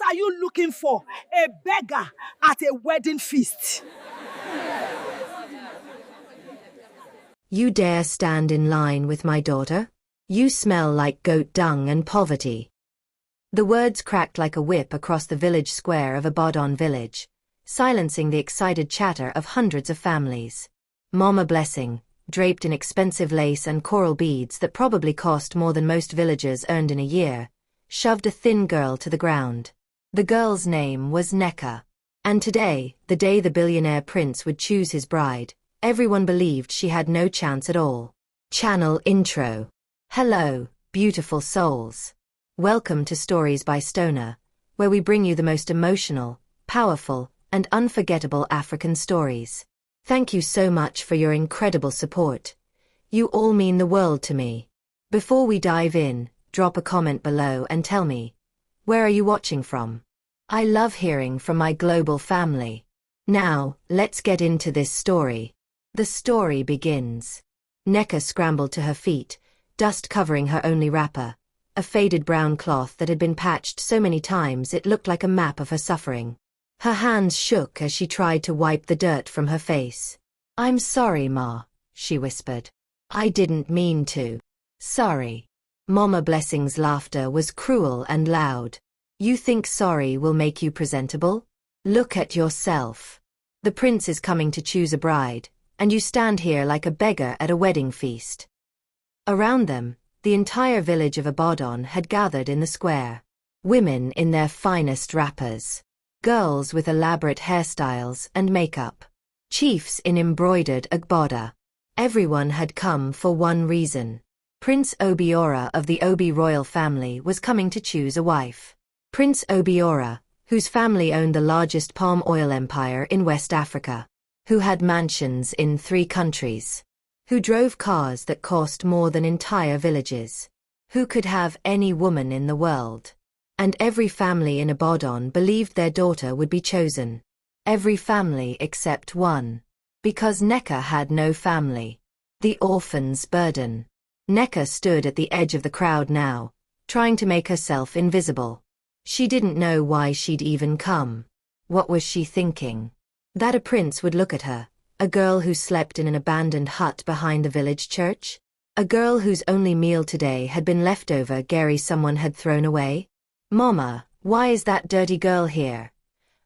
are you looking for? A beggar at a wedding feast. You dare stand in line with my daughter? You smell like goat dung and poverty. The words cracked like a whip across the village square of Abaddon village, silencing the excited chatter of hundreds of families. Mama Blessing, draped in expensive lace and coral beads that probably cost more than most villagers earned in a year, shoved a thin girl to the ground. The girl's name was Neka. And today, the day the billionaire prince would choose his bride, everyone believed she had no chance at all. Channel intro. Hello, beautiful souls. Welcome to Stories by Stoner, where we bring you the most emotional, powerful, and unforgettable African stories. Thank you so much for your incredible support. You all mean the world to me. Before we dive in, drop a comment below and tell me, where are you watching from? I love hearing from my global family. Now, let's get into this story. The story begins. Neka scrambled to her feet, dust covering her only wrapper, a faded brown cloth that had been patched so many times it looked like a map of her suffering. Her hands shook as she tried to wipe the dirt from her face. "I'm sorry, Ma," she whispered. "I didn't mean to." "Sorry." Mama Blessing's laughter was cruel and loud. "You think sorry will make you presentable? Look at yourself. The prince is coming to choose a bride, and you stand here like a beggar at a wedding feast." Around them, the entire village of Abaddon had gathered in the square. Women in their finest wrappers. Girls with elaborate hairstyles and makeup. Chiefs in embroidered agbada. Everyone had come for one reason. Prince Obiora of the Obi royal family was coming to choose a wife. Prince Obiora, whose family owned the largest palm oil empire in West Africa. Who had mansions in 3 countries. Who drove cars that cost more than entire villages. Who could have any woman in the world. And every family in Abaddon believed their daughter would be chosen. Every family except one. Because Neka had no family. The orphan's burden. Neka stood at the edge of the crowd now, trying to make herself invisible. She didn't know why she'd even come. What was she thinking? That a prince would look at her, a girl who slept in an abandoned hut behind the village church? A girl whose only meal today had been leftover gari someone had thrown away? "Mama, why is that dirty girl here?"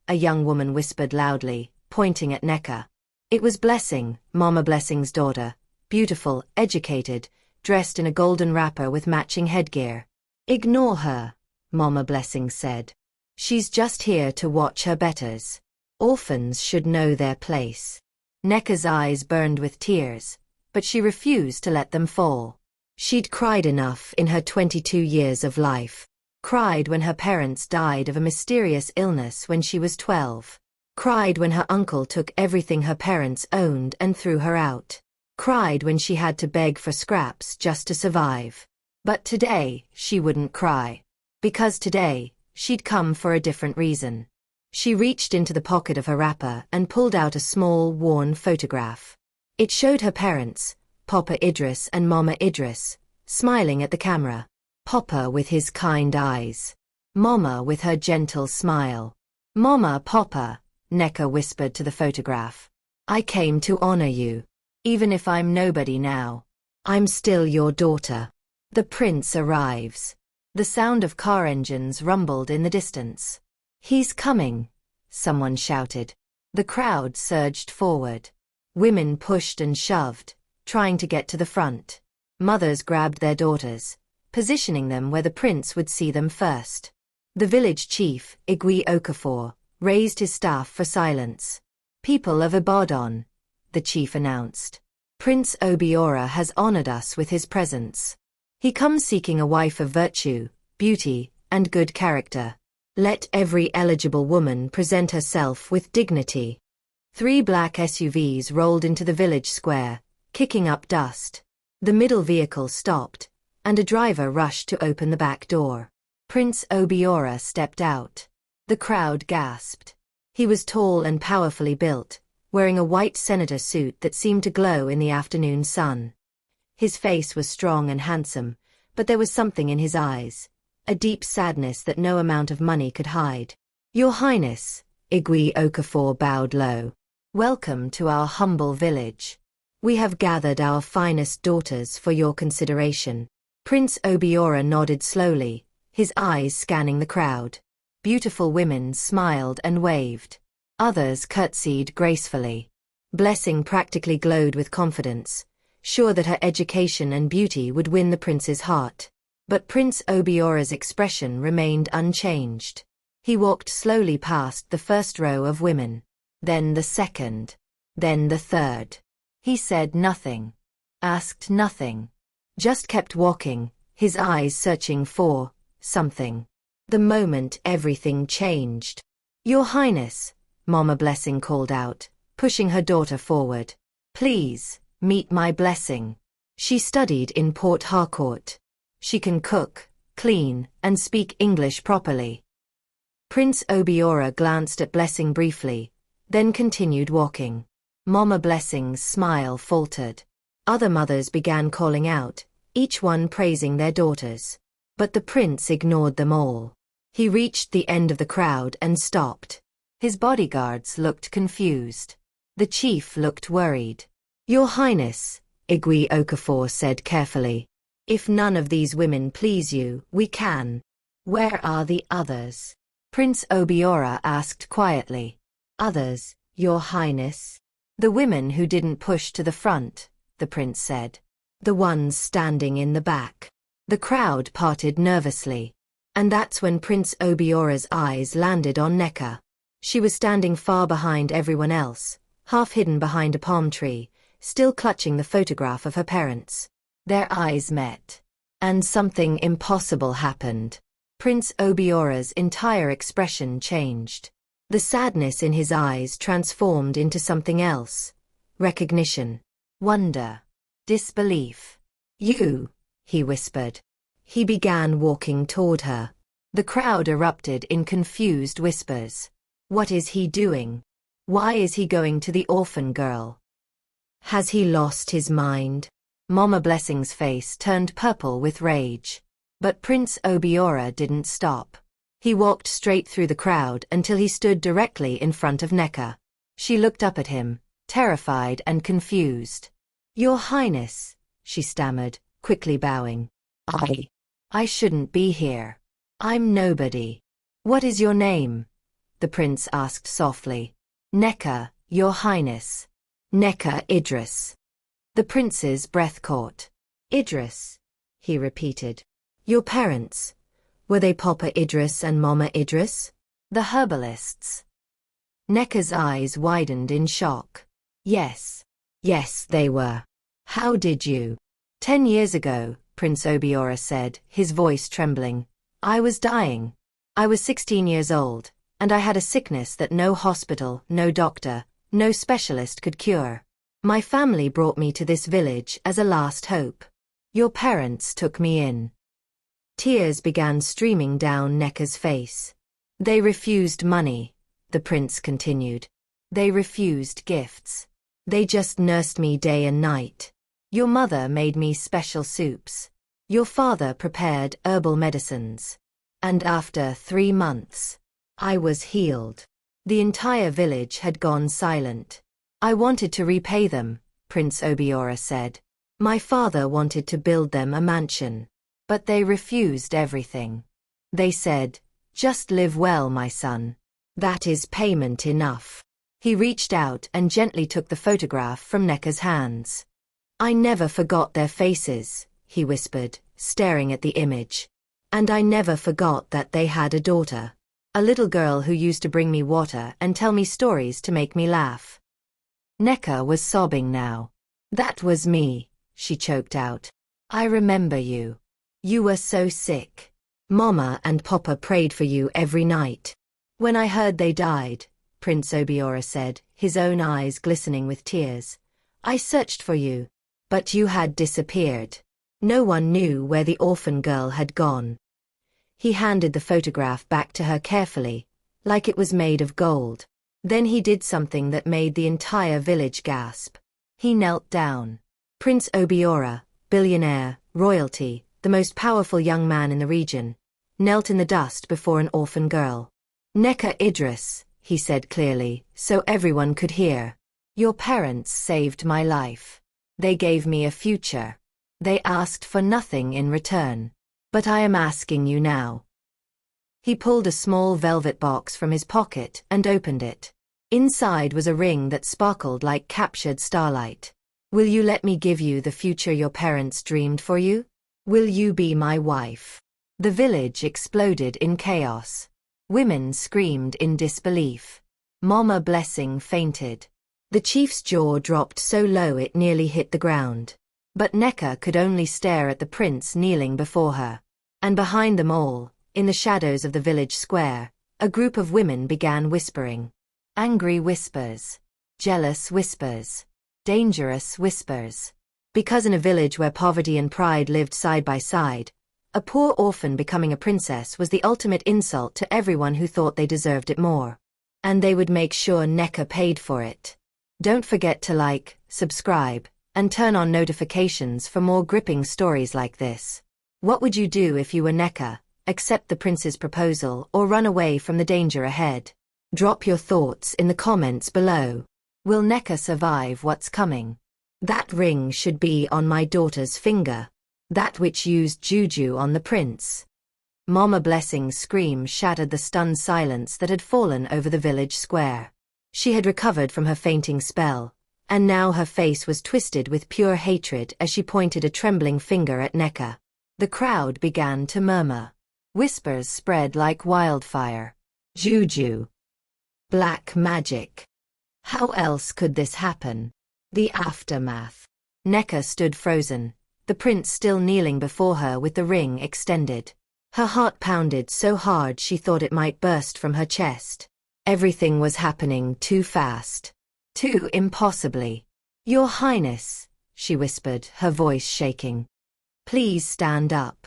a young woman whispered loudly, pointing at Neka. It was Blessing, Mama Blessing's daughter, beautiful, educated, dressed in a golden wrapper with matching headgear. "Ignore her," Mama Blessing said. "She's just here to watch her betters. Orphans should know their place." Neka's eyes burned with tears, but she refused to let them fall. She'd cried enough in her 22 years of life. Cried when her parents died of a mysterious illness when she was 12. Cried when her uncle took everything her parents owned and threw her out. Cried when she had to beg for scraps just to survive. But today, she wouldn't cry. Because today, she'd come for a different reason. She reached into the pocket of her wrapper and pulled out a small, worn photograph. It showed her parents, Papa Idris and Mama Idris, smiling at the camera. Papa with his kind eyes. Mama with her gentle smile. "Mama, Papa," Neka whispered to the photograph. "I came to honor you. Even if I'm nobody now. I'm still your daughter." The prince arrives. The sound of car engines rumbled in the distance. "He's coming," someone shouted. The crowd surged forward. Women pushed and shoved, trying to get to the front. Mothers grabbed their daughters, positioning them where the prince would see them first. The village chief, Igwe Okafor, raised his staff for silence. "People of Abaddon," the chief announced. "Prince Obiora has honored us with his presence. He comes seeking a wife of virtue, beauty, and good character. Let every eligible woman present herself with dignity." 3 black SUVs rolled into the village square, kicking up dust. The middle vehicle stopped, and a driver rushed to open the back door. Prince Obiora stepped out. The crowd gasped. He was tall and powerfully built, wearing a white senator suit that seemed to glow in the afternoon sun. His face was strong and handsome, but there was something in his eyes, a deep sadness that no amount of money could hide. "Your Highness," Igwe Okafor bowed low. "Welcome to our humble village. We have gathered our finest daughters for your consideration." Prince Obiora nodded slowly, his eyes scanning the crowd. Beautiful women smiled and waved. Others curtsied gracefully. Blessing practically glowed with confidence, sure that her education and beauty would win the prince's heart. But Prince Obiora's expression remained unchanged. He walked slowly past the first row of women, then the second, then the third. He said nothing, asked nothing, just kept walking, his eyes searching for something. The moment everything changed. "Your Highness," Mama Blessing called out, pushing her daughter forward. "Please, meet my Blessing. She studied in Port Harcourt. She can cook, clean, and speak English properly." Prince Obiora glanced at Blessing briefly, then continued walking. Mama Blessing's smile faltered. Other mothers began calling out, each one praising their daughters. But the prince ignored them all. He reached the end of the crowd and stopped. His bodyguards looked confused. The chief looked worried. "Your Highness," Igwe Okafor said carefully. "If none of these women please you, we can." "Where are the others?" Prince Obiora asked quietly. "Others, Your Highness?" "The women who didn't push to the front," the prince said. "The ones standing in the back." The crowd parted nervously. And that's when Prince Obiora's eyes landed on Neka. She was standing far behind everyone else, half hidden behind a palm tree, still clutching the photograph of her parents. Their eyes met. And something impossible happened. Prince Obiora's entire expression changed. The sadness in his eyes transformed into something else. Recognition. Wonder. Disbelief. "You," he whispered. He began walking toward her. The crowd erupted in confused whispers. What is he doing? Why is he going to the orphan girl? Has he lost his mind? Mama Blessing's face turned purple with rage. But Prince Obiora didn't stop. He walked straight through the crowd until he stood directly in front of Neka. She looked up at him, terrified and confused. "Your Highness," she stammered, quickly bowing. I shouldn't be here. I'm nobody." "What is your name?" the prince asked softly. "Neka, Your Highness. Neka Idris." The prince's breath caught. "Idris," he repeated. "Your parents, were they Papa Idris and Mama Idris? The herbalists?" Neka's eyes widened in shock. Yes, they were." "How did you?" 10 years ago, Prince Obiora said, his voice trembling. "I was dying. I was 16 years old, and I had a sickness that no hospital, no doctor, no specialist could cure. My family brought me to this village as a last hope. Your parents took me in." Tears began streaming down Neka's face. "They refused money," the prince continued. "They refused gifts. They just nursed me day and night. Your mother made me special soups. Your father prepared herbal medicines. And after 3 months, I was healed." The entire village had gone silent. "I wanted to repay them," Prince Obiora said. "My father wanted to build them a mansion. But they refused everything. They said, 'Just live well, my son. That is payment enough.'" He reached out and gently took the photograph from Neka's hands. "I never forgot their faces," he whispered, staring at the image. "And I never forgot that they had a daughter. A little girl who used to bring me water and tell me stories to make me laugh." Neka was sobbing now. "That was me," she choked out. "I remember you. You were so sick. Mama and Papa prayed for you every night. When I heard they died," Prince Obiora said, his own eyes glistening with tears, "I searched for you. But you had disappeared. No one knew where the orphan girl had gone." He handed the photograph back to her carefully, like it was made of gold. Then he did something that made the entire village gasp. He knelt down. Prince Obiora, billionaire, royalty, the most powerful young man in the region, knelt in the dust before an orphan girl. Neka Idris, he said clearly, so everyone could hear. Your parents saved my life. They gave me a future. They asked for nothing in return. But I am asking you now. He pulled a small velvet box from his pocket and opened it. Inside was a ring that sparkled like captured starlight. Will you let me give you the future your parents dreamed for you? Will you be my wife? The village exploded in chaos. Women screamed in disbelief. Mama Blessing fainted. The chief's jaw dropped so low it nearly hit the ground. But Neka could only stare at the prince kneeling before her. And behind them all, in the shadows of the village square, a group of women began whispering. Angry whispers. Jealous whispers. Dangerous whispers. Because in a village where poverty and pride lived side by side, a poor orphan becoming a princess was the ultimate insult to everyone who thought they deserved it more. And they would make sure Neka paid for it. Don't forget to like, subscribe, and turn on notifications for more gripping stories like this. What would you do if you were Neka? Accept the prince's proposal or run away from the danger ahead? Drop your thoughts in the comments below. Will Neka survive what's coming? That ring should be on my daughter's finger. That which used juju on the prince. Mama Blessing's scream shattered the stunned silence that had fallen over the village square. She had recovered from her fainting spell, and now her face was twisted with pure hatred as she pointed a trembling finger at Neka. The crowd began to murmur. Whispers spread like wildfire. Juju. Black magic. How else could this happen? The aftermath. Neka stood frozen, the prince still kneeling before her with the ring extended. Her heart pounded so hard she thought it might burst from her chest. Everything was happening too fast. Too impossibly. Your Highness, she whispered, her voice shaking. Please stand up.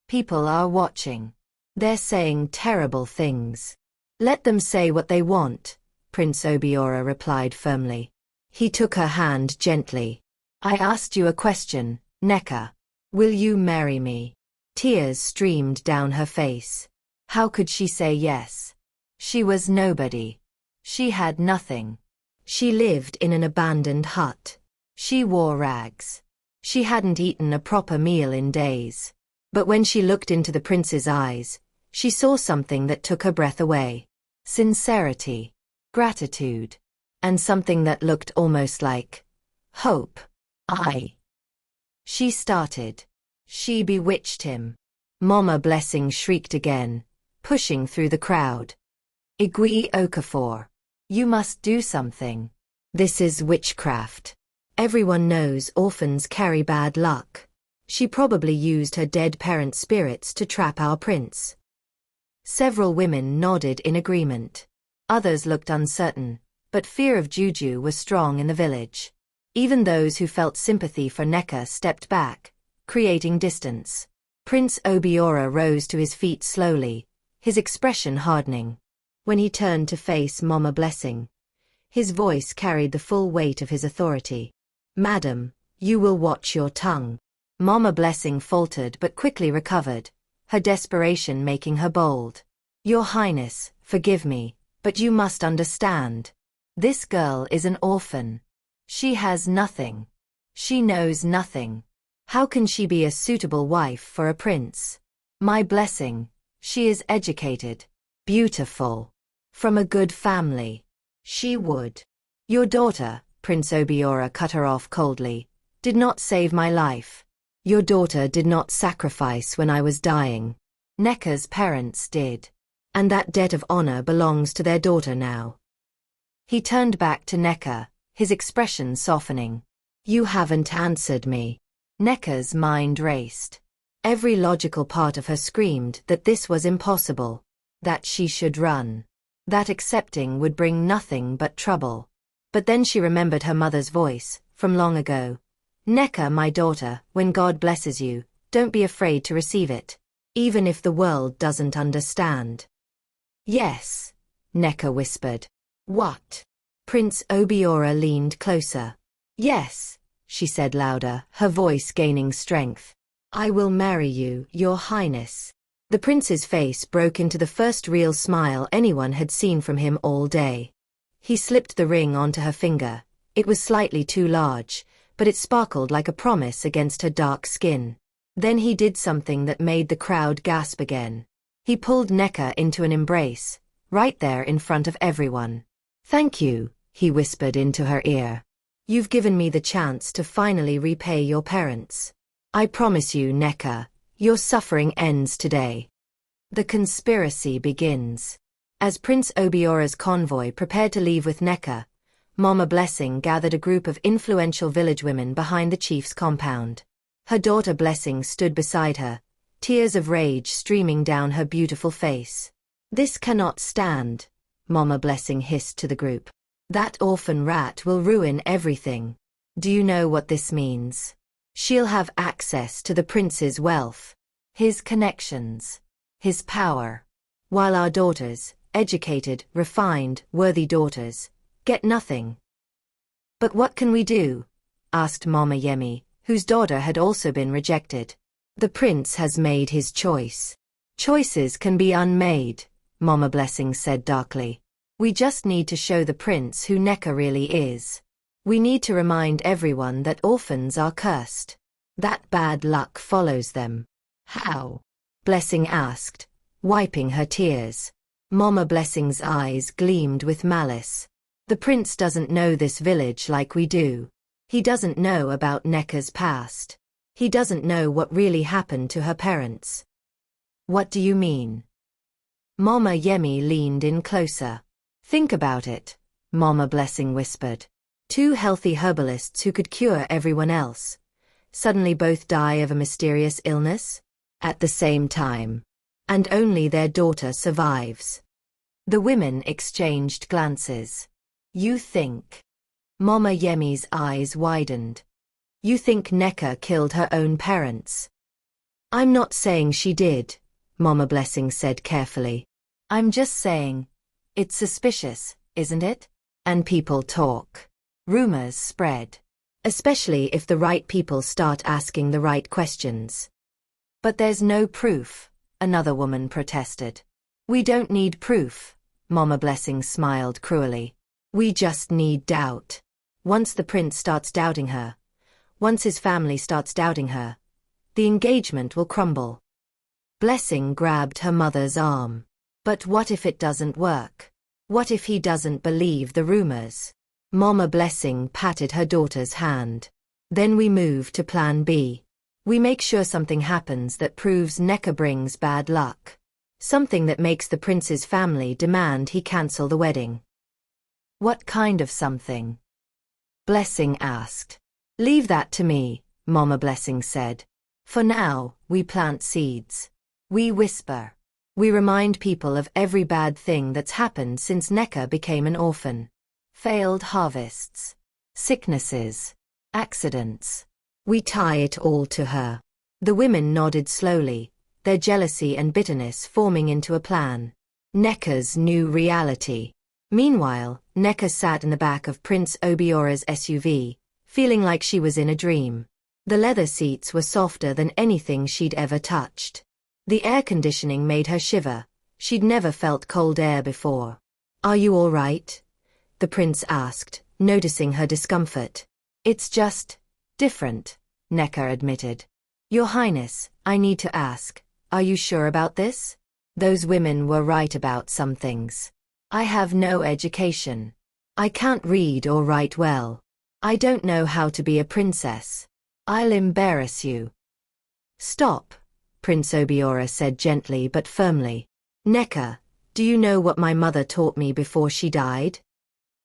People are watching. They're saying terrible things. Let them say what they want, Prince Obiora replied firmly. He took her hand gently. I asked you a question, Neka. Will you marry me? Tears streamed down her face. How could she say yes? She was nobody. She had nothing. She lived in an abandoned hut. She wore rags. She hadn't eaten a proper meal in days. But when she looked into the prince's eyes, she saw something that took her breath away. Sincerity, gratitude, and something that looked almost like hope. She started. She bewitched him. Mama Blessing shrieked again, pushing through the crowd. Igui Okafor. You must do something. This is witchcraft. Everyone knows orphans carry bad luck. She probably used her dead parents' spirits to trap our prince. Several women nodded in agreement. Others looked uncertain, but fear of juju was strong in the village. Even those who felt sympathy for Neka stepped back, creating distance. Prince Obiora rose to his feet slowly, his expression hardening. When he turned to face Mama Blessing, his voice carried the full weight of his authority. Madam, you will watch your tongue. Mama Blessing faltered but quickly recovered, her desperation making her bold. Your Highness, forgive me, but you must understand. This girl is an orphan. She has nothing. She knows nothing. How can she be a suitable wife for a prince? My blessing, she is educated, beautiful, from a good family. She would. Your daughter, Prince Obiora cut her off coldly, did not save my life. Your daughter did not sacrifice when I was dying. Neka's parents did. And that debt of honor belongs to their daughter now. He turned back to Neka, his expression softening. You haven't answered me. Neka's mind raced. Every logical part of her screamed that this was impossible, that she should run, that accepting would bring nothing but trouble. But then she remembered her mother's voice, from long ago. Neka, my daughter, when God blesses you, don't be afraid to receive it, even if the world doesn't understand. Yes, Neka whispered. What? Prince Obiora leaned closer. Yes, she said louder, her voice gaining strength. I will marry you, Your Highness. The prince's face broke into the first real smile anyone had seen from him all day. He slipped the ring onto her finger. It was slightly too large, but it sparkled like a promise against her dark skin. Then he did something that made the crowd gasp again. He pulled Necker into an embrace, right there in front of everyone. "Thank you," he whispered into her ear. "You've given me the chance to finally repay your parents. I promise you, Necker, your suffering ends today." The conspiracy begins. As Prince Obiora's convoy prepared to leave with Necker, Mama Blessing gathered a group of influential village women behind the chief's compound. Her daughter Blessing stood beside her, tears of rage streaming down her beautiful face. "This cannot stand," Mama Blessing hissed to the group. "That orphan rat will ruin everything. Do you know what this means? She'll have access to the prince's wealth, his connections, his power, while our daughters, educated, refined, worthy daughters, get nothing." "But what can we do?" asked Mama Yemi, whose daughter had also been rejected. "The prince has made his choice. Choices can be unmade," Mama Blessing said darkly. "We just need to show the prince who Necker really is. We need to remind everyone that orphans are cursed. That bad luck follows them." "How?" Blessing asked, wiping her tears. Mama Blessing's eyes gleamed with malice. "The prince doesn't know this village like we do. He doesn't know about Necker's past. He doesn't know what really happened to her parents." "What do you mean?" Mama Yemi leaned in closer. "Think about it," Mama Blessing whispered. "Two healthy herbalists who could cure everyone else suddenly both die of a mysterious illness at the same time, and only their daughter survives." The women exchanged glances. "You think?" Mama Yemi's eyes widened. "You think Necker killed her own parents?" "I'm not saying she did," Mama Blessing said carefully. "I'm just saying, it's suspicious, isn't it? And people talk. Rumors spread. Especially if the right people start asking the right questions." "But there's no proof," another woman protested. "We don't need proof," Mama Blessing smiled cruelly. "We just need doubt. Once the prince starts doubting her, once his family starts doubting her, the engagement will crumble." Blessing grabbed her mother's arm. "But what if it doesn't work? What if he doesn't believe the rumors?" Mama Blessing patted her daughter's hand. "Then we move to Plan B. We make sure something happens that proves Necker brings bad luck. Something that makes the prince's family demand he cancel the wedding." "What kind of something?" Blessing asked. "Leave that to me," Mama Blessing said. "For now, we plant seeds. We whisper. We remind people of every bad thing that's happened since Necker became an orphan. Failed harvests, sicknesses, accidents. We tie it all to her." The women nodded slowly, their jealousy and bitterness forming into a plan. Necker's new reality. Meanwhile, Necker sat in the back of Prince Obiora's SUV, feeling like she was in a dream. The leather seats were softer than anything she'd ever touched. The air conditioning made her shiver. She'd never felt cold air before. "Are you all right?" the prince asked, noticing her discomfort. "It's just different," Necker admitted. "Your Highness, I need to ask, are you sure about this? Those women were right about some things. I have no education. I can't read or write well. I don't know how to be a princess. I'll embarrass you." "Stop," Prince Obiora said gently but firmly. "Necker, do you know what my mother taught me before she died?"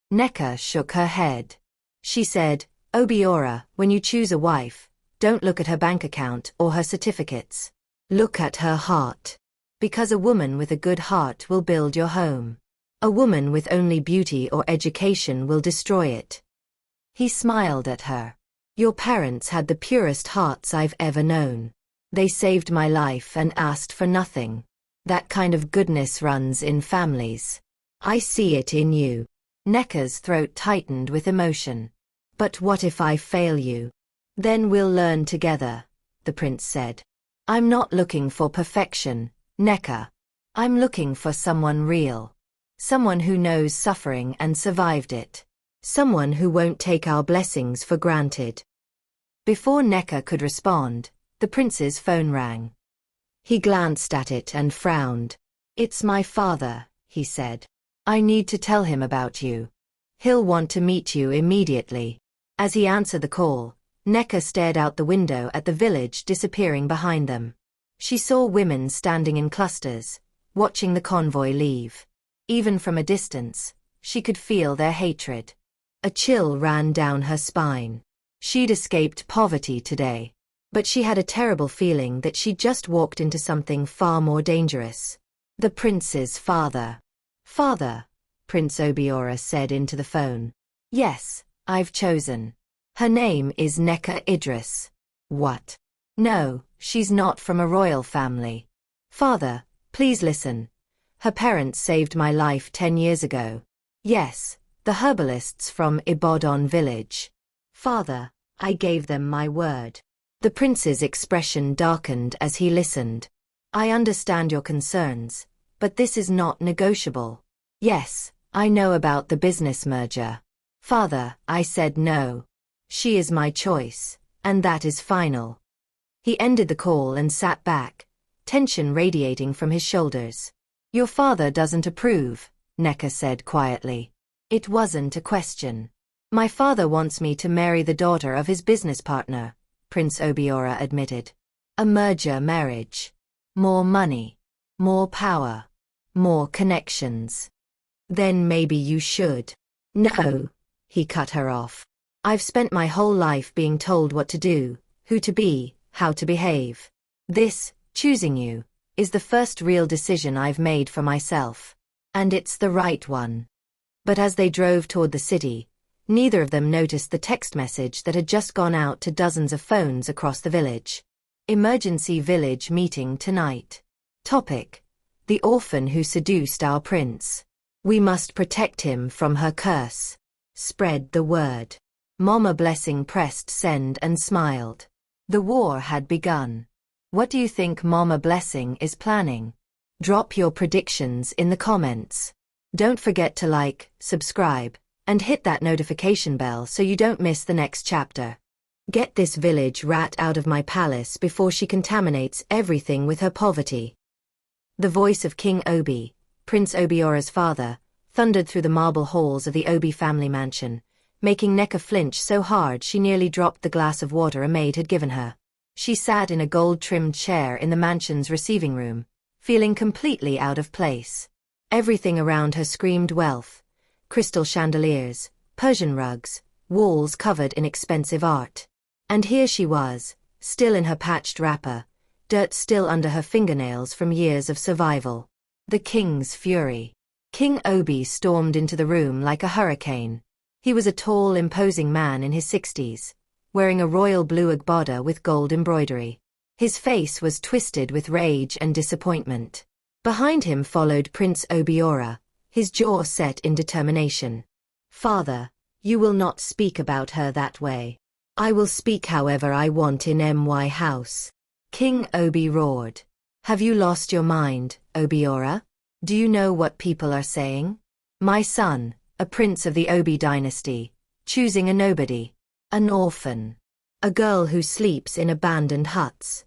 Necker shook her head. She said, "Obiora, when you choose a wife, don't look at her bank account or her certificates. Look at her heart. Because a woman with a good heart will build your home. A woman with only beauty or education will destroy it." He smiled at her. "Your parents had the purest hearts I've ever known. They saved my life and asked for nothing. That kind of goodness runs in families. I see it in you." Necker's throat tightened with emotion. "But what if I fail you?" "Then we'll learn together," the prince said. "I'm not looking for perfection, Necker. I'm looking for someone real. Someone who knows suffering and survived it. Someone who won't take our blessings for granted. Before Necker could respond, the prince's phone rang. He glanced at it and frowned. It's my father, he said. I need to tell him about you. He'll want to meet you immediately. As he answered the call, Necker stared out the window at the village disappearing behind them. She saw women standing in clusters, watching the convoy leave. Even from a distance, she could feel their hatred. A chill ran down her spine. She'd escaped poverty today, but she had a terrible feeling that she'd just walked into something far more dangerous. The prince's father. Father, Prince Obiora said into the phone. Yes, I've chosen. Her name is Necker Idris. What? No, she's not from a royal family. Father, please listen. Her parents saved my life 10 years ago. Yes, the herbalists from Ibadan village. Father, I gave them my word. The prince's expression darkened as he listened. I understand your concerns, but this is not negotiable. Yes, I know about the business merger. Father, I said no. She is my choice, and that is final. He ended the call and sat back, tension radiating from his shoulders. Your father doesn't approve, Necker said quietly. It wasn't a question. My father wants me to marry the daughter of his business partner, Prince Obiora admitted. A merger marriage. More money. More power. More connections. Then maybe you should. No, he cut her off. I've spent my whole life being told what to do, who to be, how to behave. This, choosing you, is the first real decision I've made for myself. And it's the right one. But as they drove toward the city, neither of them noticed the text message that had just gone out to dozens of phones across the village. Emergency village meeting tonight. Topic: the orphan who seduced our prince. We must protect him from her curse. Spread the word. Mama Blessing pressed send and smiled. The war had begun. What do you think Mama Blessing is planning? Drop your predictions in the comments. Don't forget to like, subscribe, and hit that notification bell so you don't miss the next chapter. Get this village rat out of my palace before she contaminates everything with her poverty. The voice of King Obi, Prince Obiora's father, thundered through the marble halls of the Obi family mansion, making Necker flinch so hard she nearly dropped the glass of water a maid had given her. She sat in a gold-trimmed chair in the mansion's receiving room, feeling completely out of place. Everything around her screamed wealth. Crystal chandeliers, Persian rugs, walls covered in expensive art. And here she was, still in her patched wrapper, dirt still under her fingernails from years of survival. The king's fury. King Obi stormed into the room like a hurricane. He was a tall, imposing man in his 60s, wearing a royal blue agbada with gold embroidery. His face was twisted with rage and disappointment. Behind him followed Prince Obiora, his jaw set in determination. Father, you will not speak about her that way. I will speak however I want in my house. King Obi roared. Have you lost your mind, Obiora? Do you know what people are saying? My son, a prince of the Obi dynasty, choosing a nobody, an orphan, a girl who sleeps in abandoned huts.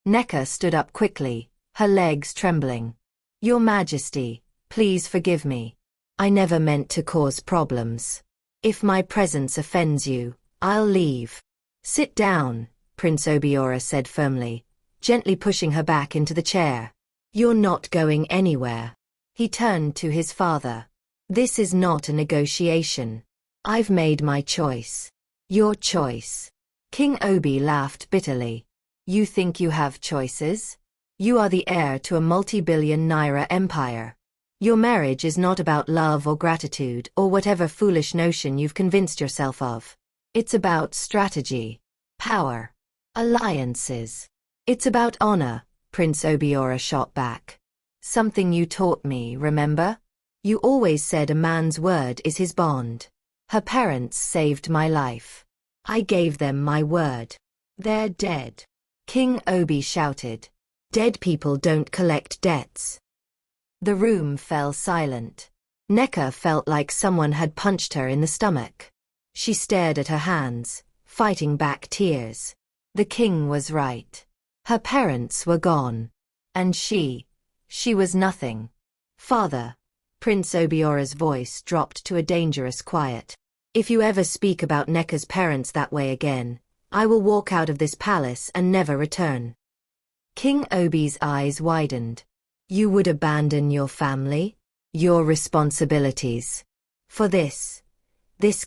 Necker stood up quickly, her legs trembling. Your Majesty, please forgive me. I never meant to cause problems. If my presence offends you, I'll leave. Sit down, Prince Obiora said firmly, gently pushing her back into the chair. You're not going anywhere. He turned to his father. This is not a negotiation. I've made my choice. Your choice. King Obi laughed bitterly. You think you have choices? You are the heir to a multi-billion naira empire. Your marriage is not about love or gratitude or whatever foolish notion you've convinced yourself of. It's about strategy, power, alliances. It's about honor, Prince Obiora shot back. Something you taught me, remember? You always said a man's word is his bond. Her parents saved my life. I gave them my word. They're dead. King Obi shouted. Dead people don't collect debts. The room fell silent. Necker felt like someone had punched her in the stomach. She stared at her hands, fighting back tears. The king was right. Her parents were gone. And she was nothing. Father, Prince Obiora's voice dropped to a dangerous quiet. If you ever speak about Necker's parents that way again, I will walk out of this palace and never return. King Obi's eyes widened. You would abandon your family? Your responsibilities? For this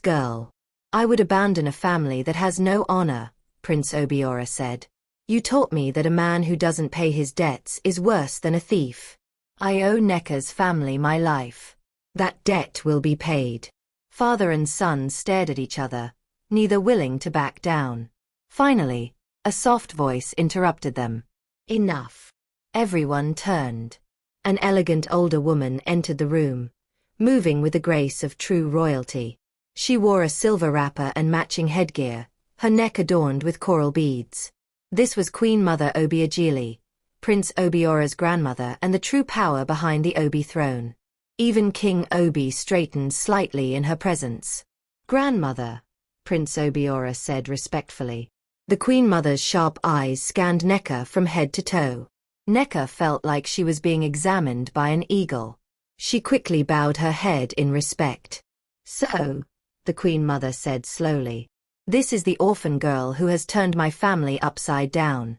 girl? I would abandon a family that has no honor, Prince Obiora said. You taught me that a man who doesn't pay his debts is worse than a thief. I owe Necker's family my life. That debt will be paid. Father and son stared at each other, neither willing to back down. Finally, a soft voice interrupted them. Enough. Everyone turned. An elegant older woman entered the room, moving with the grace of true royalty. She wore a silver wrapper and matching headgear, her neck adorned with coral beads. This was Queen Mother Obiageli, Prince Obiora's grandmother and the true power behind the Obi throne. Even King Obi straightened slightly in her presence. Grandmother, Prince Obiora said respectfully. The Queen Mother's sharp eyes scanned Necker from head to toe. Necker felt like she was being examined by an eagle. She quickly bowed her head in respect. So, the Queen Mother said slowly, this is the orphan girl who has turned my family upside down.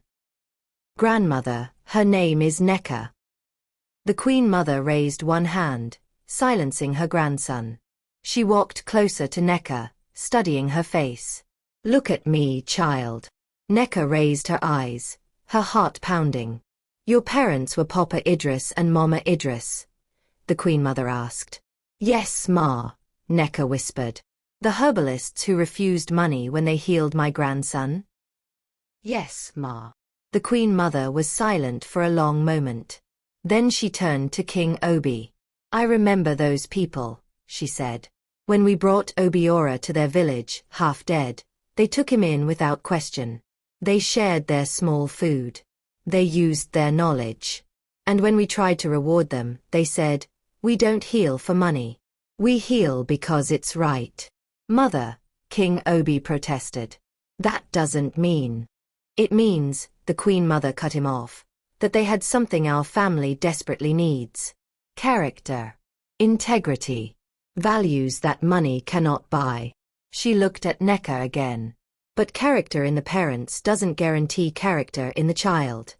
Grandmother, her name is Necker. The Queen Mother raised one hand, silencing her grandson. She walked closer to Necker, studying her face. Look at me, child. Necker raised her eyes, her heart pounding. Your parents were Papa Idris and Mama Idris? The Queen Mother asked. Yes, Ma, Necker whispered. The herbalists who refused money when they healed my grandson? Yes, Ma. The Queen Mother was silent for a long moment. Then she turned to King Obi. I remember those people, she said. When we brought Obiora to their village, half dead, they took him in without question. They shared their small food. They used their knowledge. And when we tried to reward them, they said, we don't heal for money. We heal because it's right. Mother, King Obi protested. That doesn't mean. It means, the Queen Mother cut him off, that they had something our family desperately needs. Character. Integrity. Values that money cannot buy. She looked at Necker again. But character in the parents doesn't guarantee character in the child.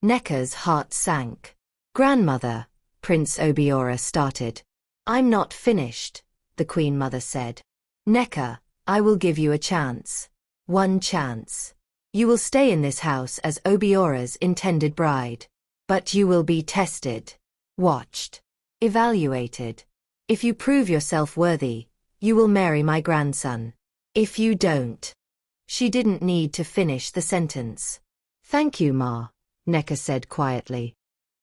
Necker's heart sank. Grandmother, Prince Obiora started. I'm not finished, the Queen Mother said. Necker, I will give you a chance. One chance. You will stay in this house as Obiora's intended bride. But you will be tested. Watched. Evaluated. If you prove yourself worthy, you will marry my grandson. If you don't. She didn't need to finish the sentence. Thank you, Ma, Necker said quietly.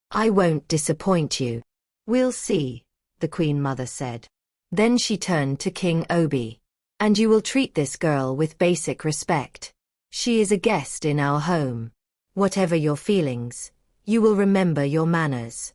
I won't disappoint you. We'll see, the Queen Mother said. Then she turned to King Obi. And you will treat this girl with basic respect. She is a guest in our home. Whatever your feelings, you will remember your manners.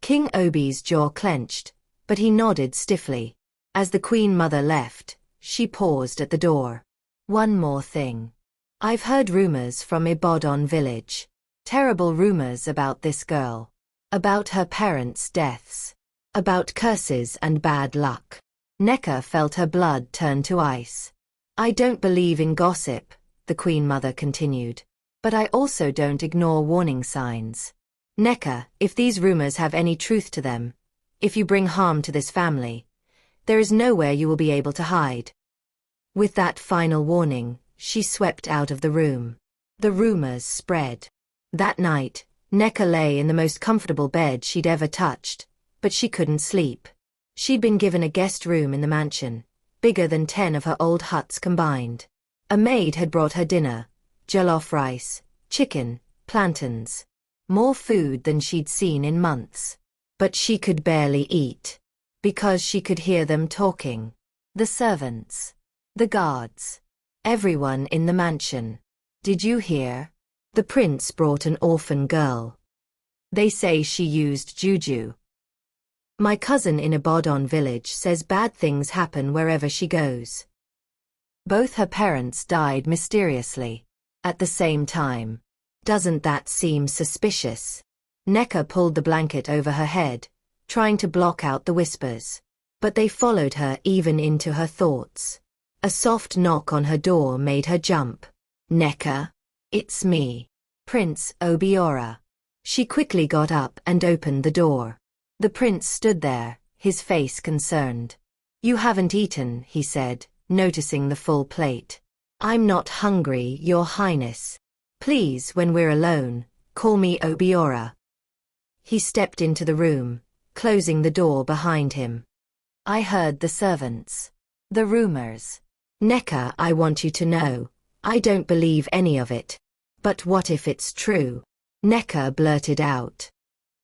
King Obi's jaw clenched, but he nodded stiffly. As the Queen Mother left, she paused at the door. One more thing. I've heard rumors from Ibadan village. Terrible rumors about this girl. About her parents' deaths. About curses and bad luck. Necker felt her blood turn to ice. I don't believe in gossip, the Queen Mother continued. But I also don't ignore warning signs. Necker, if these rumors have any truth to them, if you bring harm to this family, there is nowhere you will be able to hide. With that final warning, she swept out of the room. The rumors spread. That night, Necker lay in the most comfortable bed she'd ever touched, but she couldn't sleep. She'd been given a guest room in the mansion, bigger than 10 of her old huts combined. A maid had brought her dinner, jollof rice, chicken, plantains. More food than she'd seen in months. But she could barely eat. Because she could hear them talking. The servants. The guards. Everyone in the mansion. Did you hear? The prince brought an orphan girl. They say she used juju. My cousin in Ibadan village says bad things happen wherever she goes. Both her parents died mysteriously. At the same time. Doesn't that seem suspicious? Nneka pulled the blanket over her head, trying to block out the whispers. But they followed her even into her thoughts. A soft knock on her door made her jump. Nneka? It's me. Prince Obiora. She quickly got up and opened the door. The prince stood there, his face concerned. You haven't eaten, he said, noticing the full plate. I'm not hungry, Your Highness. Please, when we're alone, call me Obiora. He stepped into the room, closing the door behind him. I heard the servants. The rumors. Nneka, I want you to know, I don't believe any of it. But what if it's true? Nneka blurted out.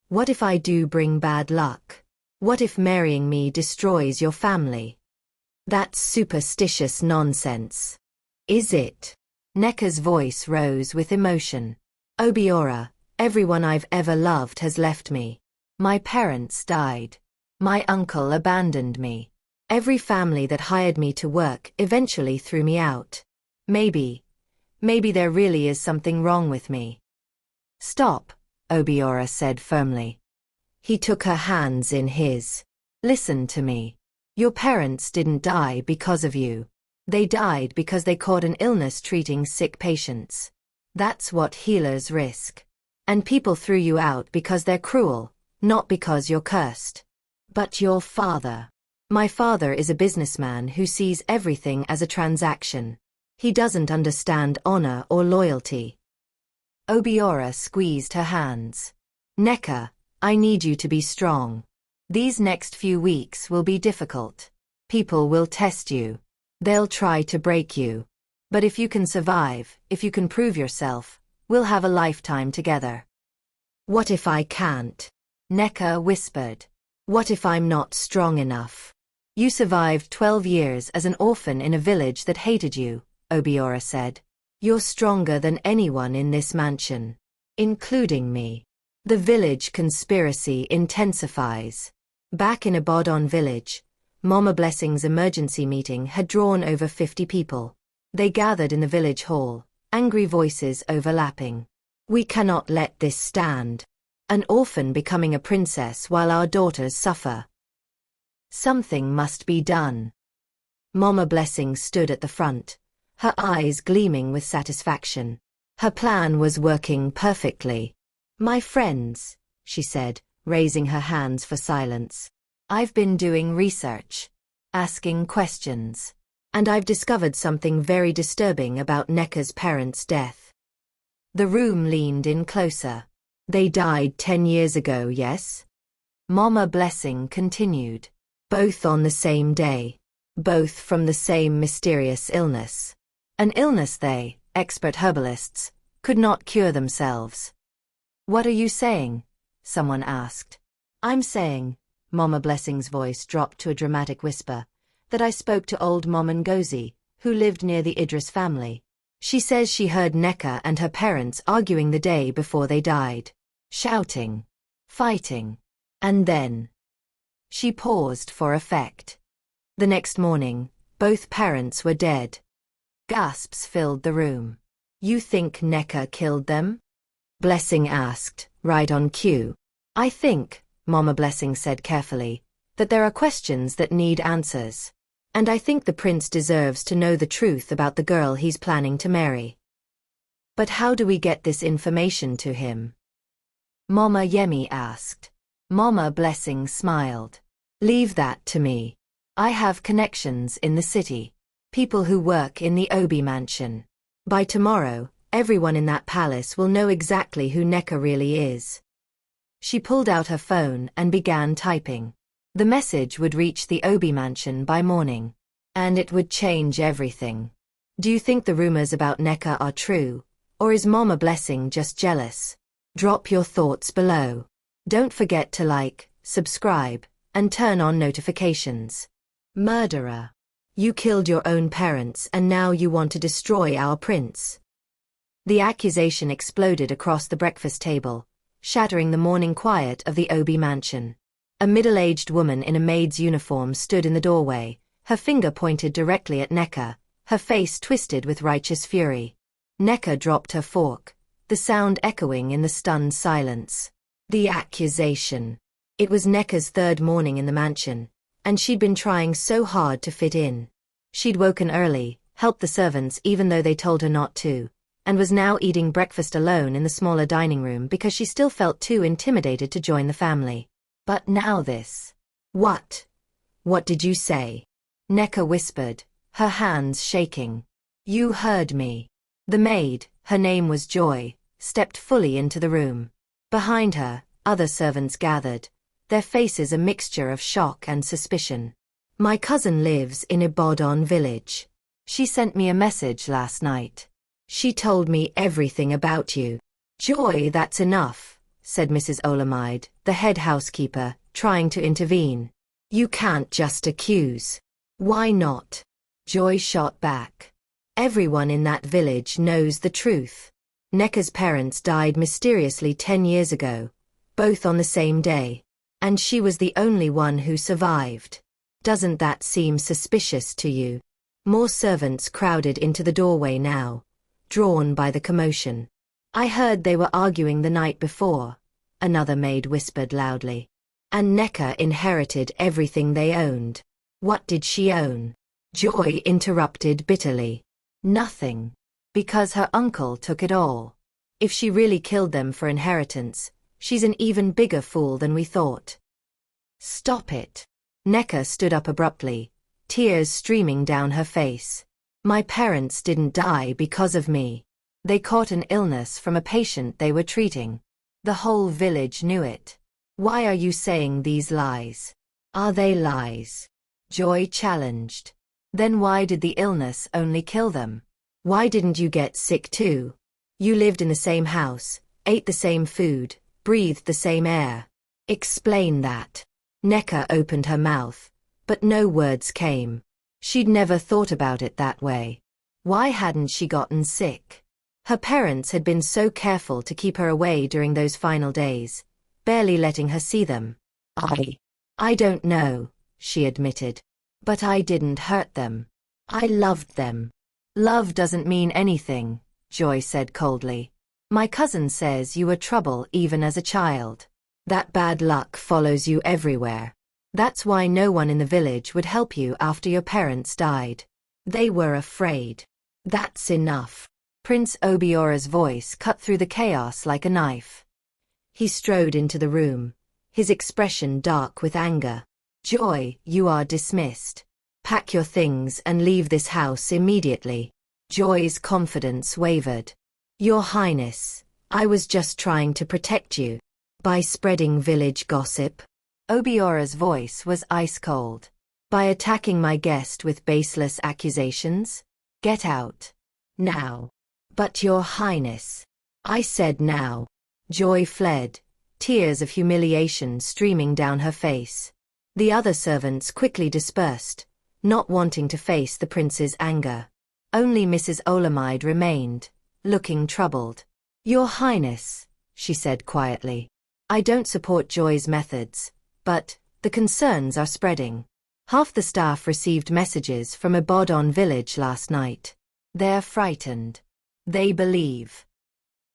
What if I do bring bad luck? What if marrying me destroys your family? That's superstitious nonsense. Is it? Nneka's voice rose with emotion. Obiora, everyone I've ever loved has left me. My parents died. My uncle abandoned me. Every family that hired me to work eventually threw me out. Maybe there really is something wrong with me. Stop, Obiora said firmly. He took her hands in his. Listen to me. Your parents didn't die because of you. They died because they caught an illness treating sick patients. That's what healers risk. And people threw you out because they're cruel, not because you're cursed. But your father. My father is a businessman who sees everything as a transaction. He doesn't understand honor or loyalty. Obiora squeezed her hands. Nneka, I need you to be strong. These next few weeks will be difficult. People will test you. They'll try to break you. But if you can survive, if you can prove yourself, we'll have a lifetime together. What if I can't? Nneka whispered. What if I'm not strong enough? You survived 12 years as an orphan in a village that hated you, Obiora said. You're stronger than anyone in this mansion. Including me. The village conspiracy intensifies. Back in Ibadan village, Mama Blessing's emergency meeting had drawn over 50 people. They gathered in the village hall, angry voices overlapping. We cannot let this stand. An orphan becoming a princess while our daughters suffer. Something must be done. Mama Blessing stood at the front, her eyes gleaming with satisfaction. Her plan was working perfectly. My friends, she said, raising her hands for silence. I've been doing research, asking questions, and I've discovered something very disturbing about Nneka's parents' death. The room leaned in closer. They died 10 years ago, yes? Mama Blessing continued. Both on the same day. Both from the same mysterious illness. An illness they, expert herbalists, could not cure themselves. What are you saying? Someone asked. I'm saying, Mama Blessing's voice dropped to a dramatic whisper, that I spoke to old Mom Ngozi, who lived near the Idris family. She says she heard Nneka and her parents arguing the day before they died. Shouting. Fighting. And then. She paused for effect. The next morning, both parents were dead. Gasps filled the room. You think Nneka killed them? Blessing asked, right on cue. I think, Mama Blessing said carefully, that there are questions that need answers. And I think the prince deserves to know the truth about the girl he's planning to marry. But how do we get this information to him? Mama Yemi asked. Mama Blessing smiled. Leave that to me. I have connections in the city. People who work in the Obi mansion. By tomorrow, everyone in that palace will know exactly who Nneka really is. She pulled out her phone and began typing. The message would reach the Obi mansion by morning. And it would change everything. Do you think the rumors about Nneka are true? Or is Mama Blessing just jealous? Drop your thoughts below. Don't forget to like, subscribe, and turn on notifications. Murderer. You killed your own parents and now you want to destroy our prince. The accusation exploded across the breakfast table, shattering the morning quiet of the Obi mansion. A middle-aged woman in a maid's uniform stood in the doorway, her finger pointed directly at Neka, her face twisted with righteous fury. Neka dropped her fork, the sound echoing in the stunned silence. The accusation. It was Neka's third morning in the mansion, and she'd been trying so hard to fit in. She'd woken early, helped the servants even though they told her not to, and was now eating breakfast alone in the smaller dining room because she still felt too intimidated to join the family. But now this. What? What did you say? Neka whispered, her hands shaking. You heard me. The maid, her name was Joy, stepped fully into the room. Behind her, other servants gathered, their faces a mixture of shock and suspicion. My cousin lives in Ibadan village. She sent me a message last night. She told me everything about you. Joy, that's enough, said Mrs. Olamide, the head housekeeper, trying to intervene. You can't just accuse. Why not? Joy shot back. Everyone in that village knows the truth. Neka's parents died mysteriously 10 years ago, both on the same day, and she was the only one who survived. Doesn't that seem suspicious to you? More servants crowded into the doorway now, drawn by the commotion. I heard they were arguing the night before, another maid whispered loudly. And Neka inherited everything they owned. What did she own? Joy interrupted bitterly. Nothing. Because her uncle took it all. If she really killed them for inheritance, she's an even bigger fool than we thought. Stop it. Neka stood up abruptly, tears streaming down her face. My parents didn't die because of me. They caught an illness from a patient they were treating. The whole village knew it. Why are you saying these lies? Are they lies? Joy challenged. Then why did the illness only kill them? Why didn't you get sick too? You lived in the same house, ate the same food, breathed the same air. Explain that. Neka opened her mouth, but no words came. She'd never thought about it that way. Why hadn't she gotten sick? Her parents had been so careful to keep her away during those final days, barely letting her see them. I don't know, she admitted. But I didn't hurt them. I loved them. Love doesn't mean anything, Joy said coldly. My cousin says you were trouble even as a child. That bad luck follows you everywhere. That's why no one in the village would help you after your parents died. They were afraid. That's enough. Prince Obiora's voice cut through the chaos like a knife. He strode into the room, his expression dark with anger. Joy, you are dismissed. Pack your things and leave this house immediately. Joy's confidence wavered. Your Highness, I was just trying to protect you. By spreading village gossip? Obiora's voice was ice-cold. By attacking my guest with baseless accusations? Get out. Now. But Your Highness. I said now. Joy fled, tears of humiliation streaming down her face. The other servants quickly dispersed, not wanting to face the prince's anger. Only Mrs. Olamide remained, looking troubled. Your Highness, she said quietly. I don't support Joy's methods, but the concerns are spreading. Half the staff received messages from Ibadan village last night. They're frightened. They believe.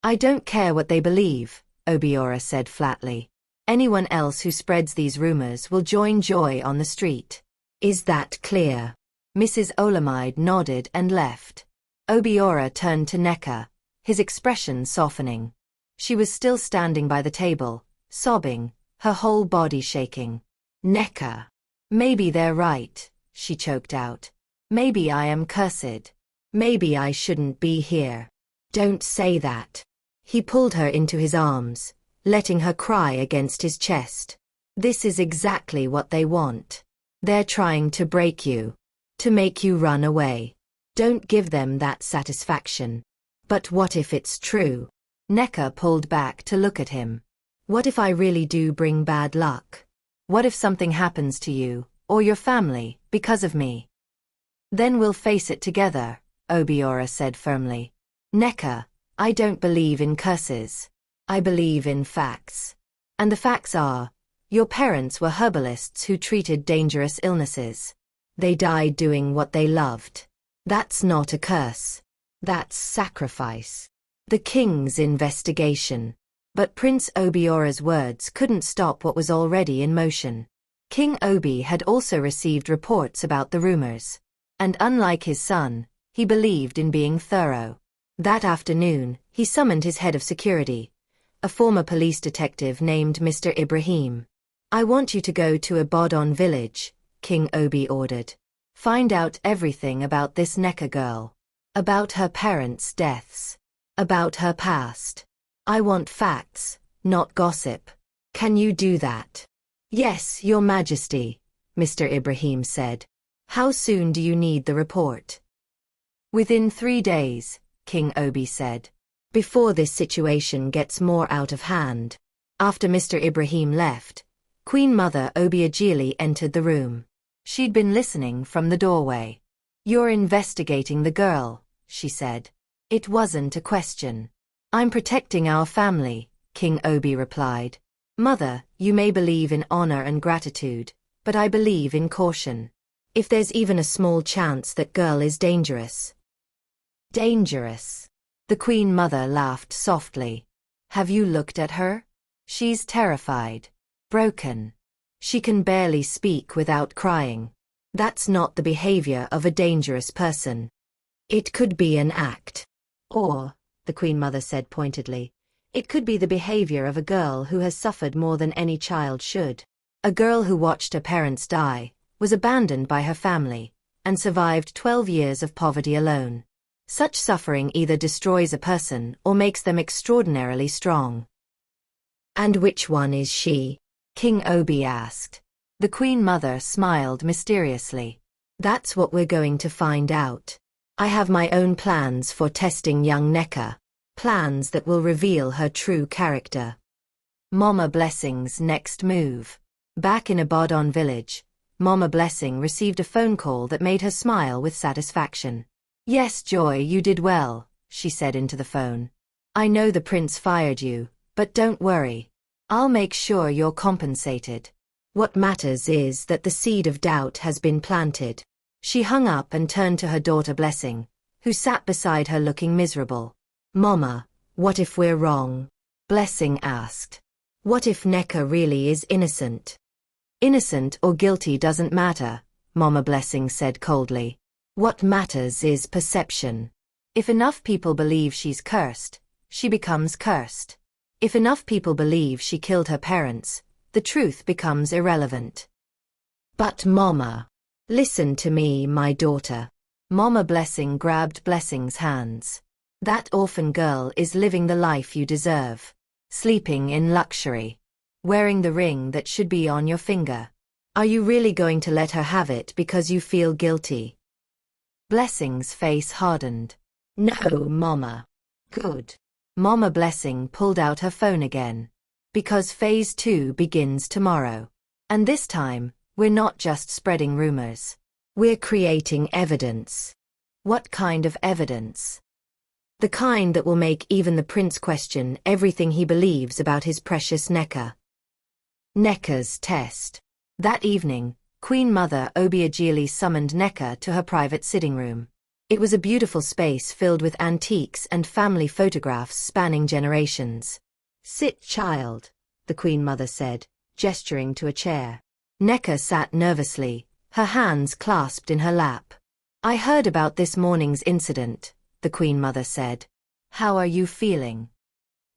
I don't care what they believe, Obiora said flatly. Anyone else who spreads these rumors will join Joy on the street. Is that clear? Mrs. Olamide nodded and left. Obiora turned to Neka, his expression softening. She was still standing by the table, sobbing, her whole body shaking. Neka. Maybe they're right, she choked out. Maybe I am cursed. Maybe I shouldn't be here. Don't say that. He pulled her into his arms, letting her cry against his chest. This is exactly what they want. They're trying to break you. To make you run away. Don't give them that satisfaction. But what if it's true? Neka pulled back to look at him. What if I really do bring bad luck? What if something happens to you, or your family, because of me? Then we'll face it together, Obiora said firmly. Neka, I don't believe in curses. I believe in facts. And the facts are, your parents were herbalists who treated dangerous illnesses. They died doing what they loved. That's not a curse. That's sacrifice. The king's investigation. But Prince Obiora's words couldn't stop what was already in motion. King Obi had also received reports about the rumors. And unlike his son, he believed in being thorough. That afternoon, he summoned his head of security, a former police detective named Mr. Ibrahim. I want you to go to Ibadan village, King Obi ordered. Find out everything about this Neka girl. About her parents' deaths. About her past. I want facts, not gossip. Can you do that? Yes, Your Majesty, Mr. Ibrahim said. How soon do you need the report? Within 3 days, King Obi said. Before this situation gets more out of hand. After Mr. Ibrahim left, Queen Mother Obiageli entered the room. She'd been listening from the doorway. You're investigating the girl, she said. It wasn't a question. I'm protecting our family, King Obi replied. Mother, you may believe in honor and gratitude, but I believe in caution. If there's even a small chance that girl is dangerous. Dangerous. The Queen Mother laughed softly. Have you looked at her? She's terrified. Broken. She can barely speak without crying. That's not the behavior of a dangerous person. It could be an act. Or, the Queen Mother said pointedly, it could be the behavior of a girl who has suffered more than any child should. A girl who watched her parents die, was abandoned by her family, and survived 12 years of poverty alone. Such suffering either destroys a person or makes them extraordinarily strong. And which one is she? King Obi asked. The Queen Mother smiled mysteriously. That's what we're going to find out. I have my own plans for testing young Neka. Plans that will reveal her true character. Mama Blessing's next move. Back in Ibadan village, Mama Blessing received a phone call that made her smile with satisfaction. Yes, Joy, you did well, she said into the phone. I know the prince fired you, but don't worry. I'll make sure you're compensated. What matters is that the seed of doubt has been planted. She hung up and turned to her daughter Blessing, who sat beside her looking miserable. Mama, what if we're wrong? Blessing asked. What if Neka really is innocent? Innocent or guilty doesn't matter, Mama Blessing said coldly. What matters is perception. If enough people believe she's cursed, she becomes cursed. If enough people believe she killed her parents, the truth becomes irrelevant. But Mama, listen to me, my daughter. Mama Blessing grabbed Blessing's hands. That orphan girl is living the life you deserve. Sleeping in luxury. Wearing the ring that should be on your finger. Are you really going to let her have it because you feel guilty? Blessing's face hardened. No, Mama. Good. Mama Blessing pulled out her phone again. Because phase 2 begins tomorrow. And this time, we're not just spreading rumors. We're creating evidence. What kind of evidence? The kind that will make even the prince question everything he believes about his precious Neka. Neka's test. That evening, Queen Mother Obiageli summoned Neka to her private sitting room. It was a beautiful space filled with antiques and family photographs spanning generations. Sit, child, the Queen Mother said, gesturing to a chair. Neka sat nervously, her hands clasped in her lap. I heard about this morning's incident, the Queen Mother said. How are you feeling?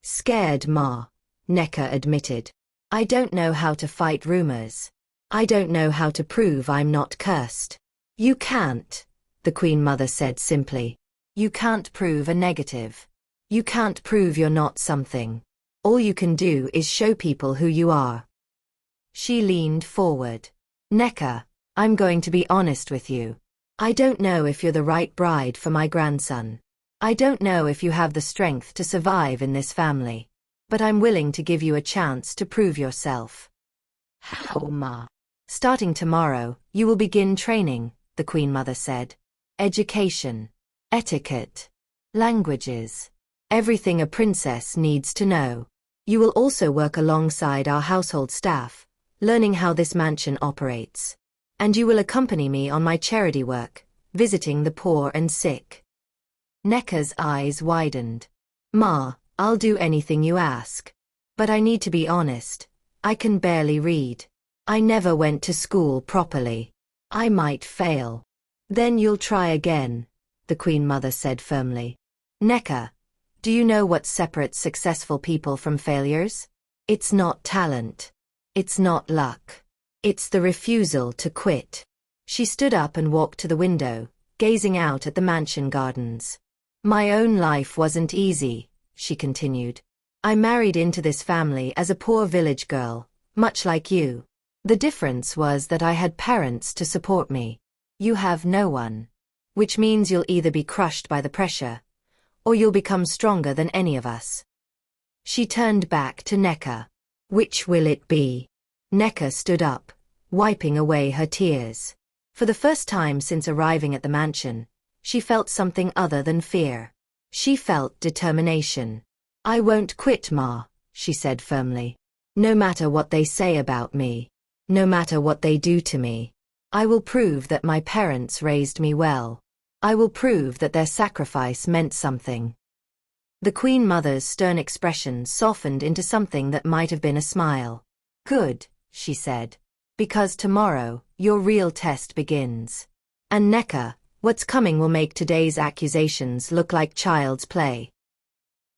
Scared, Ma, Neka admitted. I don't know how to fight rumors. I don't know how to prove I'm not cursed. You can't, the Queen Mother said simply. You can't prove a negative. You can't prove you're not something. All you can do is show people who you are. She leaned forward. Neka, I'm going to be honest with you. I don't know if you're the right bride for my grandson. I don't know if you have the strength to survive in this family. But I'm willing to give you a chance to prove yourself. How, Ma? Starting tomorrow, you will begin training, the Queen Mother said. Education. Etiquette. Languages. Everything a princess needs to know. You will also work alongside our household staff, learning how this mansion operates. And you will accompany me on my charity work, visiting the poor and sick. Neka's eyes widened. Ma, I'll do anything you ask. But I need to be honest. I can barely read. I never went to school properly. I might fail. Then you'll try again, the Queen Mother said firmly. Neka, do you know what separates successful people from failures? It's not talent. It's not luck. It's the refusal to quit. She stood up and walked to the window, gazing out at the mansion gardens. My own life wasn't easy, she continued. I married into this family as a poor village girl, much like you. The difference was that I had parents to support me. You have no one. Which means you'll either be crushed by the pressure, or you'll become stronger than any of us. She turned back to Neka. Which will it be? Neka stood up, wiping away her tears. For the first time since arriving at the mansion, she felt something other than fear. She felt determination. I won't quit, Ma, she said firmly. No matter what they say about me, no matter what they do to me, I will prove that my parents raised me well. I will prove that their sacrifice meant something. The Queen Mother's stern expression softened into something that might have been a smile. Good, she said. Because tomorrow, your real test begins. And Neka, what's coming will make today's accusations look like child's play.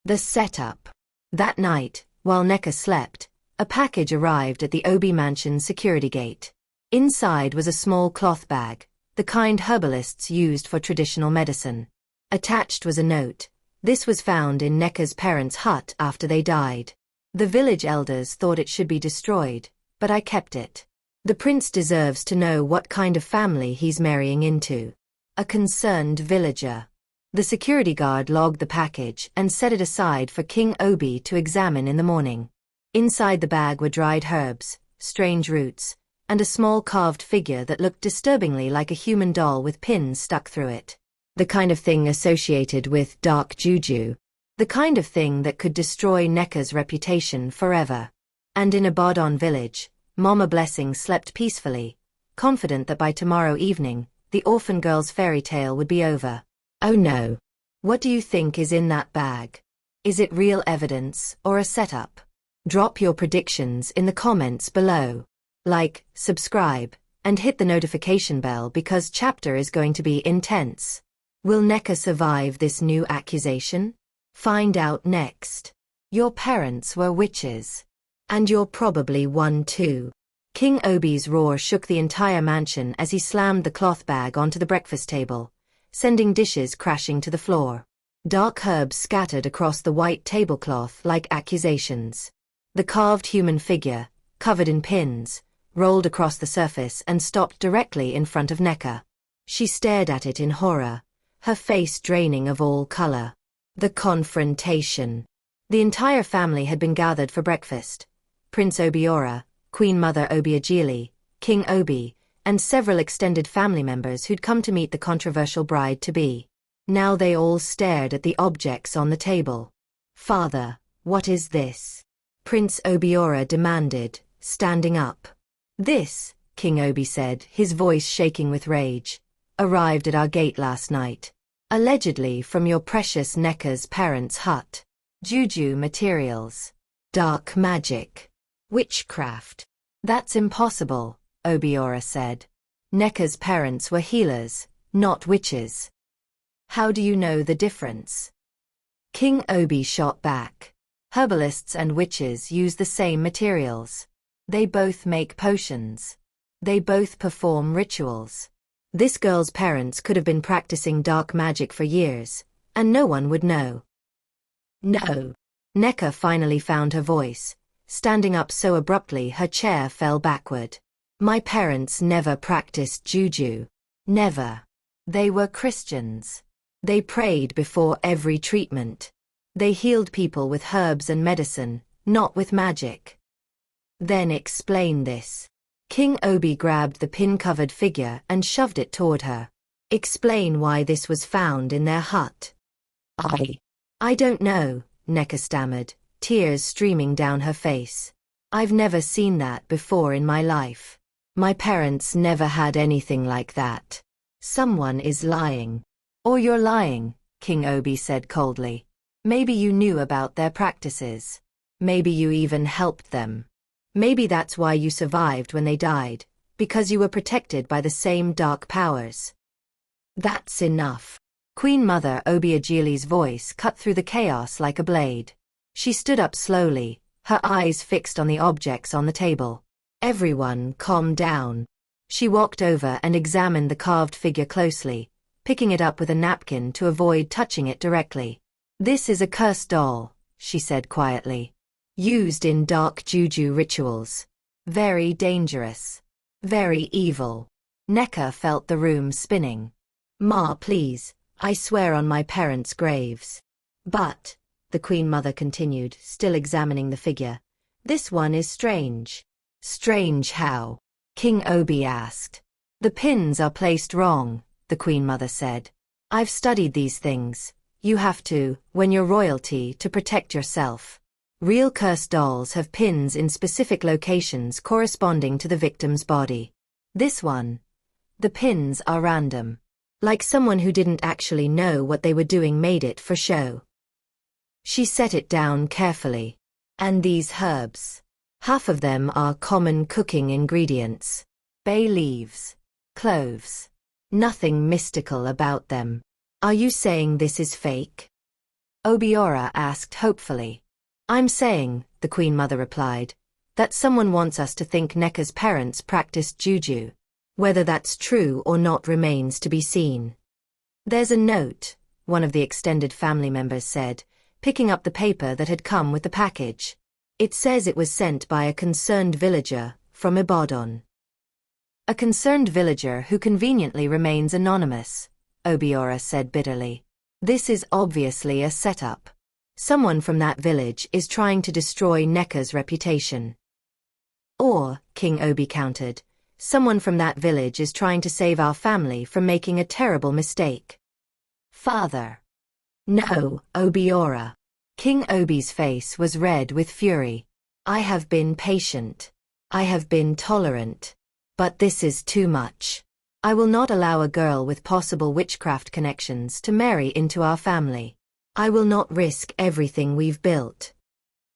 The setup. That night, while Neka slept, a package arrived at the Obi Mansion's security gate. Inside was a small cloth bag, the kind herbalists used for traditional medicine. Attached was a note. This was found in Neka's parents' hut after they died. The village elders thought it should be destroyed, but I kept it. The prince deserves to know what kind of family he's marrying into. A concerned villager. The security guard logged the package and set it aside for King Obi to examine in the morning. Inside the bag were dried herbs, strange roots, and a small carved figure that looked disturbingly like a human doll with pins stuck through it. The kind of thing associated with dark juju. The kind of thing that could destroy Neka's reputation forever. And in a Bodon village, Mama Blessing slept peacefully, confident that by tomorrow evening, the orphan girl's fairy tale would be over. Oh no. What do you think is in that bag? Is it real evidence or a setup? Drop your predictions in the comments below. Like, subscribe, and hit the notification bell because chapter is going to be intense. Will Neka survive this new accusation? Find out next. Your parents were witches. And you're probably one too. King Obi's roar shook the entire mansion as he slammed the cloth bag onto the breakfast table, sending dishes crashing to the floor. Dark herbs scattered across the white tablecloth like accusations. The carved human figure, covered in pins, rolled across the surface and stopped directly in front of Neka. She stared at it in horror, her face draining of all color. The confrontation. The entire family had been gathered for breakfast. Prince Obiora, Queen Mother Obiageli, King Obi, and several extended family members who'd come to meet the controversial bride-to-be. Now they all stared at the objects on the table. Father, what is this? Prince Obiora demanded, standing up. This, King Obi said, his voice shaking with rage, arrived at our gate last night. Allegedly from your precious Neka's parents' hut. Juju materials. Dark magic. Witchcraft. That's impossible, Obiora said. Neka's parents were healers, not witches. How do you know the difference? King Obi shot back. Herbalists and witches use the same materials. They both make potions. They both perform rituals. This girl's parents could have been practicing dark magic for years, and no one would know. No. Neka finally found her voice, standing up so abruptly her chair fell backward. My parents never practiced juju. Never. They were Christians. They prayed before every treatment. They healed people with herbs and medicine, not with magic. Then explain this. King Obi grabbed the pin-covered figure and shoved it toward her. Explain why this was found in their hut. I don't know, Neka stammered, tears streaming down her face. I've never seen that before in my life. My parents never had anything like that. Someone is lying. Or you're lying, King Obi said coldly. Maybe you knew about their practices. Maybe you even helped them. Maybe that's why you survived when they died, because you were protected by the same dark powers. That's enough. Queen Mother Obiagili's voice cut through the chaos like a blade. She stood up slowly, her eyes fixed on the objects on the table. Everyone calm down. She walked over and examined the carved figure closely, picking it up with a napkin to avoid touching it directly. This is a cursed doll, she said quietly. Used in dark juju rituals. Very dangerous. Very evil. Neka felt the room spinning. Ma, please, I swear on my parents' graves. But, the Queen Mother continued, still examining the figure, this one is strange. Strange how? King Obi asked. The pins are placed wrong, the Queen Mother said. I've studied these things. You have to, when you're royalty, to protect yourself. Real cursed dolls have pins in specific locations corresponding to the victim's body. This one, the pins are random. Like someone who didn't actually know what they were doing made it for show. She set it down carefully. And these herbs. Half of them are common cooking ingredients. Bay leaves. Cloves. Nothing mystical about them. Are you saying this is fake? Obiora asked hopefully. I'm saying, the Queen Mother replied, that someone wants us to think Neka's parents practiced juju. Whether that's true or not remains to be seen. There's a note, one of the extended family members said, picking up the paper that had come with the package. It says it was sent by a concerned villager from Ibadan. A concerned villager who conveniently remains anonymous, Obiora said bitterly. This is obviously a setup. Someone from that village is trying to destroy Neka's reputation. Or, King Obi countered, someone from that village is trying to save our family from making a terrible mistake. Father. No, Obiora. King Obi's face was red with fury. I have been patient. I have been tolerant. But this is too much. I will not allow a girl with possible witchcraft connections to marry into our family. I will not risk everything we've built.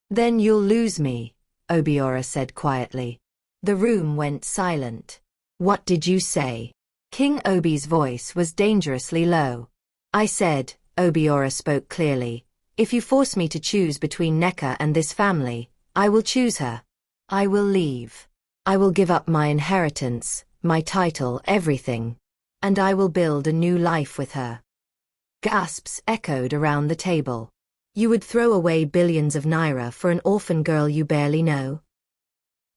Then you'll lose me, Obiora said quietly. The room went silent. What did you say? King Obi's voice was dangerously low. I said, Obiora spoke clearly, if you force me to choose between Neka and this family, I will choose her. I will leave. I will give up my inheritance, my title, everything. And I will build a new life with her. Gasps echoed around the table. You would throw away billions of naira for an orphan girl you barely know?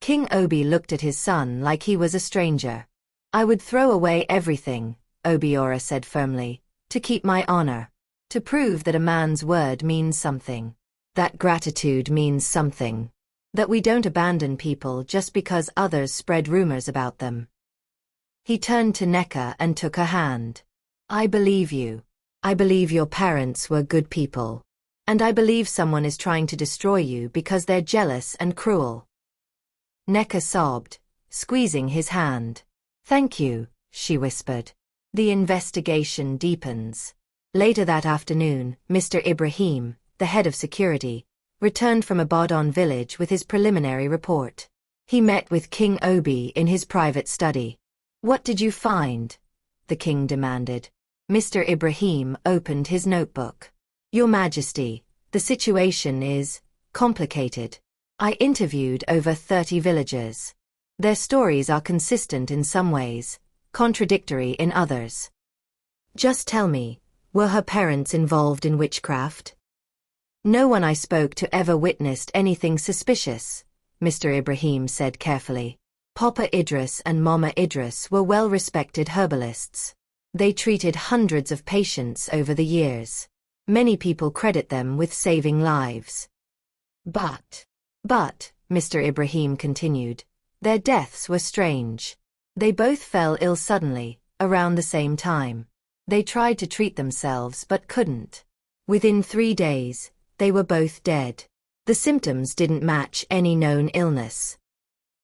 King Obi looked at his son like he was a stranger. I would throw away everything, Obiora said firmly, to keep my honor. To prove that a man's word means something. That gratitude means something. That we don't abandon people just because others spread rumors about them. He turned to Neka and took her hand. I believe you. I believe your parents were good people. And I believe someone is trying to destroy you because they're jealous and cruel. Neka sobbed, squeezing his hand. Thank you, she whispered. The investigation deepens. Later that afternoon, Mr. Ibrahim, the head of security, returned from Ibadan village with his preliminary report. He met with King Obi in his private study. What did you find? The king demanded. Mr. Ibrahim opened his notebook. Your Majesty, the situation is complicated. I interviewed over 30 villagers. Their stories are consistent in some ways, contradictory in others. Just tell me, were her parents involved in witchcraft? No one I spoke to ever witnessed anything suspicious, Mr. Ibrahim said carefully. Papa Idris and Mama Idris were well-respected herbalists. They treated hundreds of patients over the years. Many people credit them with saving lives. But, Mr. Ibrahim continued, their deaths were strange. They both fell ill suddenly, around the same time. They tried to treat themselves but couldn't. Within 3 days, they were both dead. The symptoms didn't match any known illness.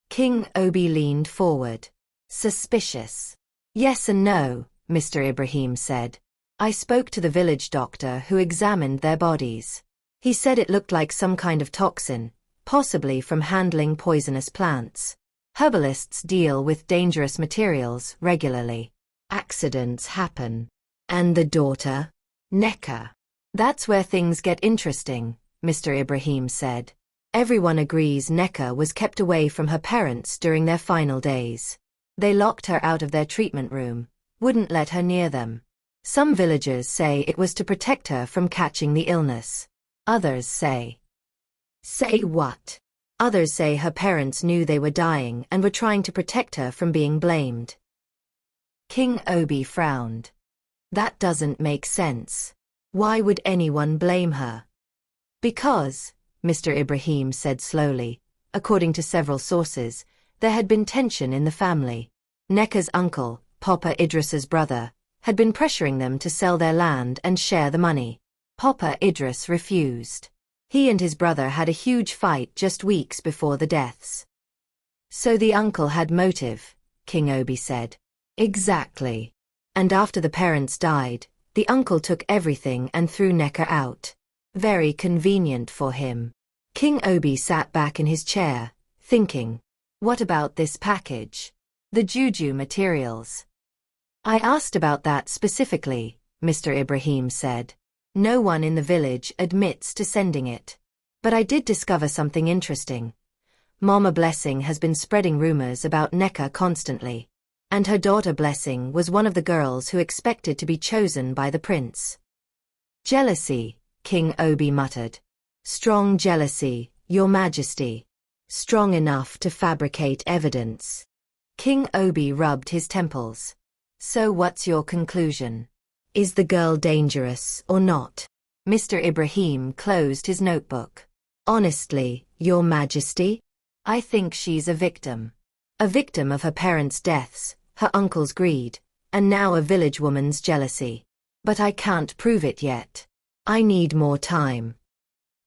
King Obi leaned forward. Suspicious. Yes and no, Mr. Ibrahim said. I spoke to the village doctor who examined their bodies. He said it looked like some kind of toxin, possibly from handling poisonous plants. Herbalists deal with dangerous materials regularly. Accidents happen. And the daughter? Neka. That's where things get interesting, Mr. Ibrahim said. Everyone agrees Neka was kept away from her parents during their final days. They locked her out of their treatment room, wouldn't let her near them. Some villagers say it was to protect her from catching the illness. Others say. Say what? Others say her parents knew they were dying and were trying to protect her from being blamed. King Obi frowned. That doesn't make sense. Why would anyone blame her? Because, Mr. Ibrahim said slowly, according to several sources, there had been tension in the family. Neka's uncle, Papa Idris's brother, had been pressuring them to sell their land and share the money. Papa Idris refused. He and his brother had a huge fight just weeks before the deaths. So the uncle had motive, King Obi said. Exactly. And after the parents died, the uncle took everything and threw Neka out. Very convenient for him. King Obi sat back in his chair, thinking. What about this package? The juju materials. I asked about that specifically, Mr. Ibrahim said. No one in the village admits to sending it. But I did discover something interesting. Mama Blessing has been spreading rumors about Neka constantly. And her daughter Blessing was one of the girls who expected to be chosen by the prince. Jealousy, King Obi muttered. Strong jealousy, Your Majesty. Strong enough to fabricate evidence. King Obi rubbed his temples. So what's your conclusion? Is the girl dangerous or not? Mr. Ibrahim closed his notebook. Honestly, Your Majesty, I think she's a victim. A victim of her parents' deaths, her uncle's greed, and now a village woman's jealousy. But I can't prove it yet. I need more time.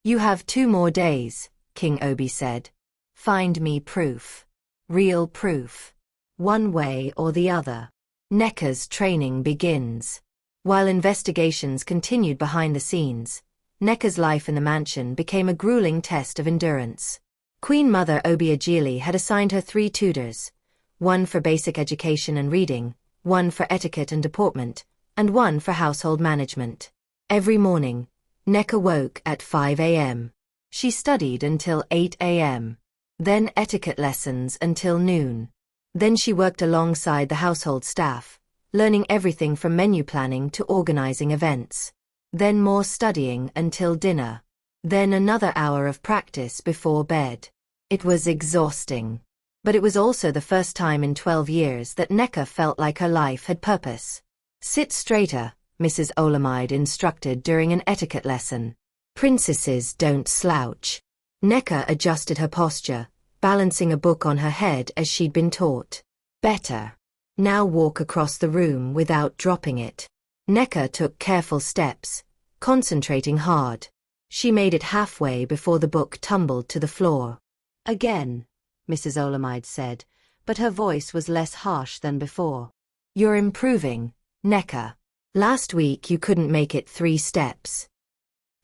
You have 2 more days, King Obi said. Find me proof. Real proof. One way or the other. Neka's training begins. While investigations continued behind the scenes, Neka's life in the mansion became a grueling test of endurance. Queen Mother Obiageli had assigned her 3 tutors, one for basic education and reading, one for etiquette and deportment, and one for household management. Every morning, Neka woke at 5 a.m. She studied until 8 a.m. Then etiquette lessons until noon. Then she worked alongside the household staff, learning everything from menu planning to organizing events. Then more studying until dinner. Then another hour of practice before bed. It was exhausting. But it was also the first time in 12 years that Neka felt like her life had purpose. Sit straighter, Mrs. Olamide instructed during an etiquette lesson. Princesses don't slouch. Neka adjusted her posture, balancing a book on her head as she'd been taught. Better. Now walk across the room without dropping it. Neka took careful steps, concentrating hard. She made it halfway before the book tumbled to the floor. Again, Mrs. Olamide said, but her voice was less harsh than before. You're improving, Neka. Last week you couldn't make it 3 steps.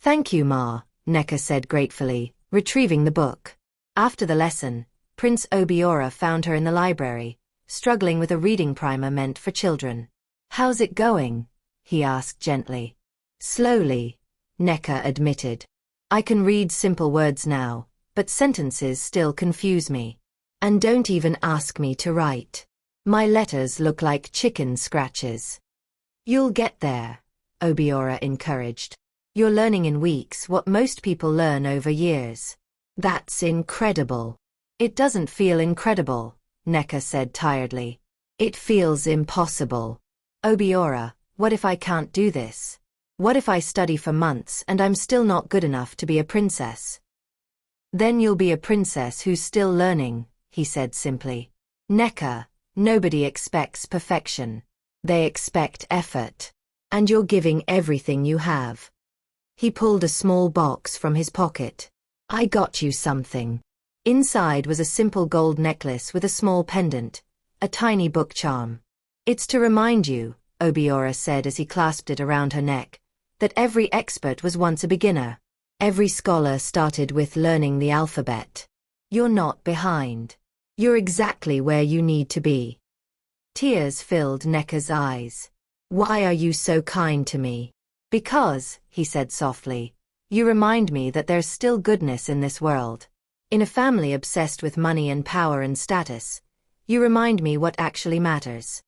Thank you, Ma, Neka said gratefully, retrieving the book. After the lesson, Prince Obiora found her in the library, struggling with a reading primer meant for children. How's it going? He asked gently. Slowly, Neka admitted. I can read simple words now, but sentences still confuse me. And don't even ask me to write. My letters look like chicken scratches. You'll get there, Obiora encouraged. You're learning in weeks what most people learn over years. That's incredible. It doesn't feel incredible, Neka said tiredly. It feels impossible. Obiora, what if I can't do this? What if I study for months and I'm still not good enough to be a princess? Then you'll be a princess who's still learning, he said simply. Neka, nobody expects perfection. They expect effort. And you're giving everything you have. He pulled a small box from his pocket. I got you something. Inside was a simple gold necklace with a small pendant, a tiny book charm. It's to remind you, Obiora said as he clasped it around her neck, that every expert was once a beginner. Every scholar started with learning the alphabet. You're not behind. You're exactly where you need to be. Tears filled Neka's eyes. Why are you so kind to me? Because, he said softly, you remind me that there's still goodness in this world. In a family obsessed with money and power and status, you remind me what actually matters.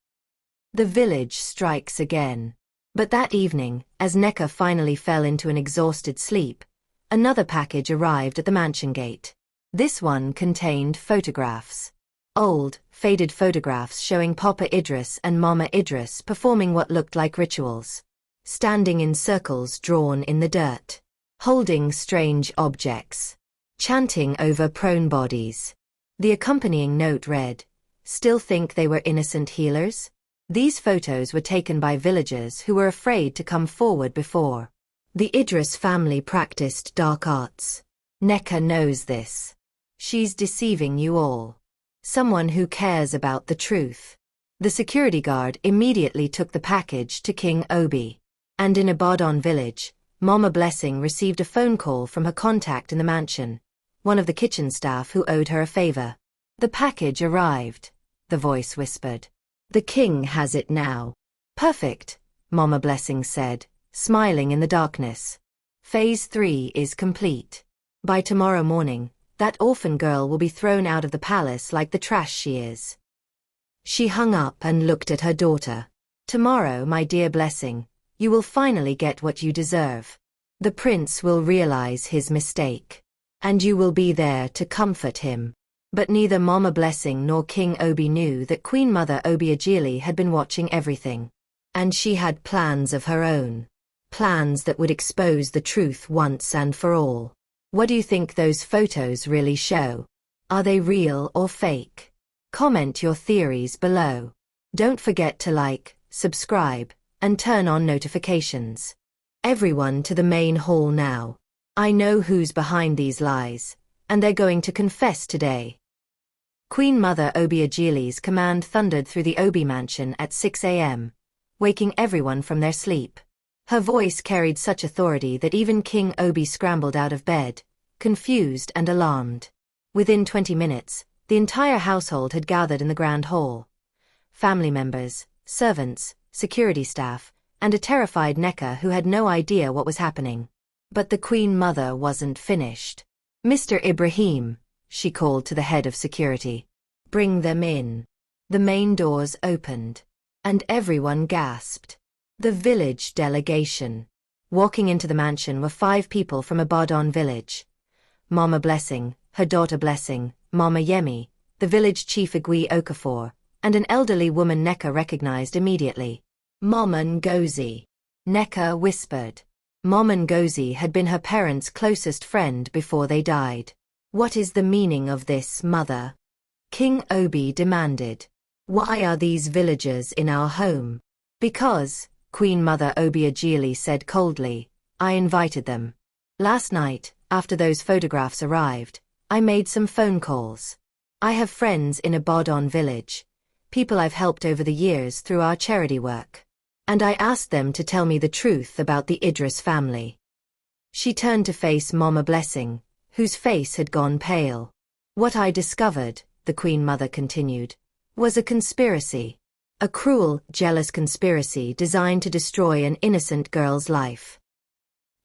The village strikes again. But that evening, as Neka finally fell into an exhausted sleep, another package arrived at the mansion gate. This one contained photographs. Old, faded photographs showing Papa Idris and Mama Idris performing what looked like rituals. Standing in circles drawn in the dirt. Holding strange objects. Chanting over prone bodies. The accompanying note read, "Still think they were innocent healers?" These photos were taken by villagers who were afraid to come forward before. The Idris family practiced dark arts. Neka knows this. She's deceiving you all. Someone who cares about the truth. The security guard immediately took the package to King Obi. And in Ibadan village, Mama Blessing received a phone call from her contact in the mansion, one of the kitchen staff who owed her a favor. The package arrived, the voice whispered. The king has it now. Perfect, Mama Blessing said, smiling in the darkness. Phase 3 is complete. By tomorrow morning, that orphan girl will be thrown out of the palace like the trash she is. She hung up and looked at her daughter. Tomorrow, my dear Blessing, you will finally get what you deserve. The prince will realize his mistake. And you will be there to comfort him. But neither Mama Blessing nor King Obi knew that Queen Mother Obiageli had been watching everything. And she had plans of her own. Plans that would expose the truth once and for all. What do you think those photos really show? Are they real or fake? Comment your theories below. Don't forget to like, subscribe, and turn on notifications. Everyone to the main hall now. I know who's behind these lies, and they're going to confess today. Queen Mother Obiageli's command thundered through the Obi mansion at 6 a.m., waking everyone from their sleep. Her voice carried such authority that even King Obi scrambled out of bed, confused and alarmed. Within 20 minutes, the entire household had gathered in the grand hall. Family members, servants, security staff, and a terrified Neka who had no idea what was happening. But the Queen Mother wasn't finished. Mr. Ibrahim, she called to the head of security. Bring them in. The main doors opened. And everyone gasped. The village delegation. Walking into the mansion were 5 people from Ibadan village. Mama Blessing, her daughter Blessing, Mama Yemi, the village chief Igwe Okafor, and an elderly woman Neka recognized immediately. Mama Ngozi. Neka whispered. Mama Ngozi had been her parents' closest friend before they died. What is the meaning of this, mother? King Obi demanded. Why are these villagers in our home? Because, Queen Mother Obiageli said coldly, I invited them. Last night, after those photographs arrived, I made some phone calls. I have friends in Ibadan village, people I've helped over the years through our charity work. And I asked them to tell me the truth about the Idris family. She turned to face Mama Blessing, whose face had gone pale. What I discovered, the Queen Mother continued, was a conspiracy. A cruel, jealous conspiracy designed to destroy an innocent girl's life.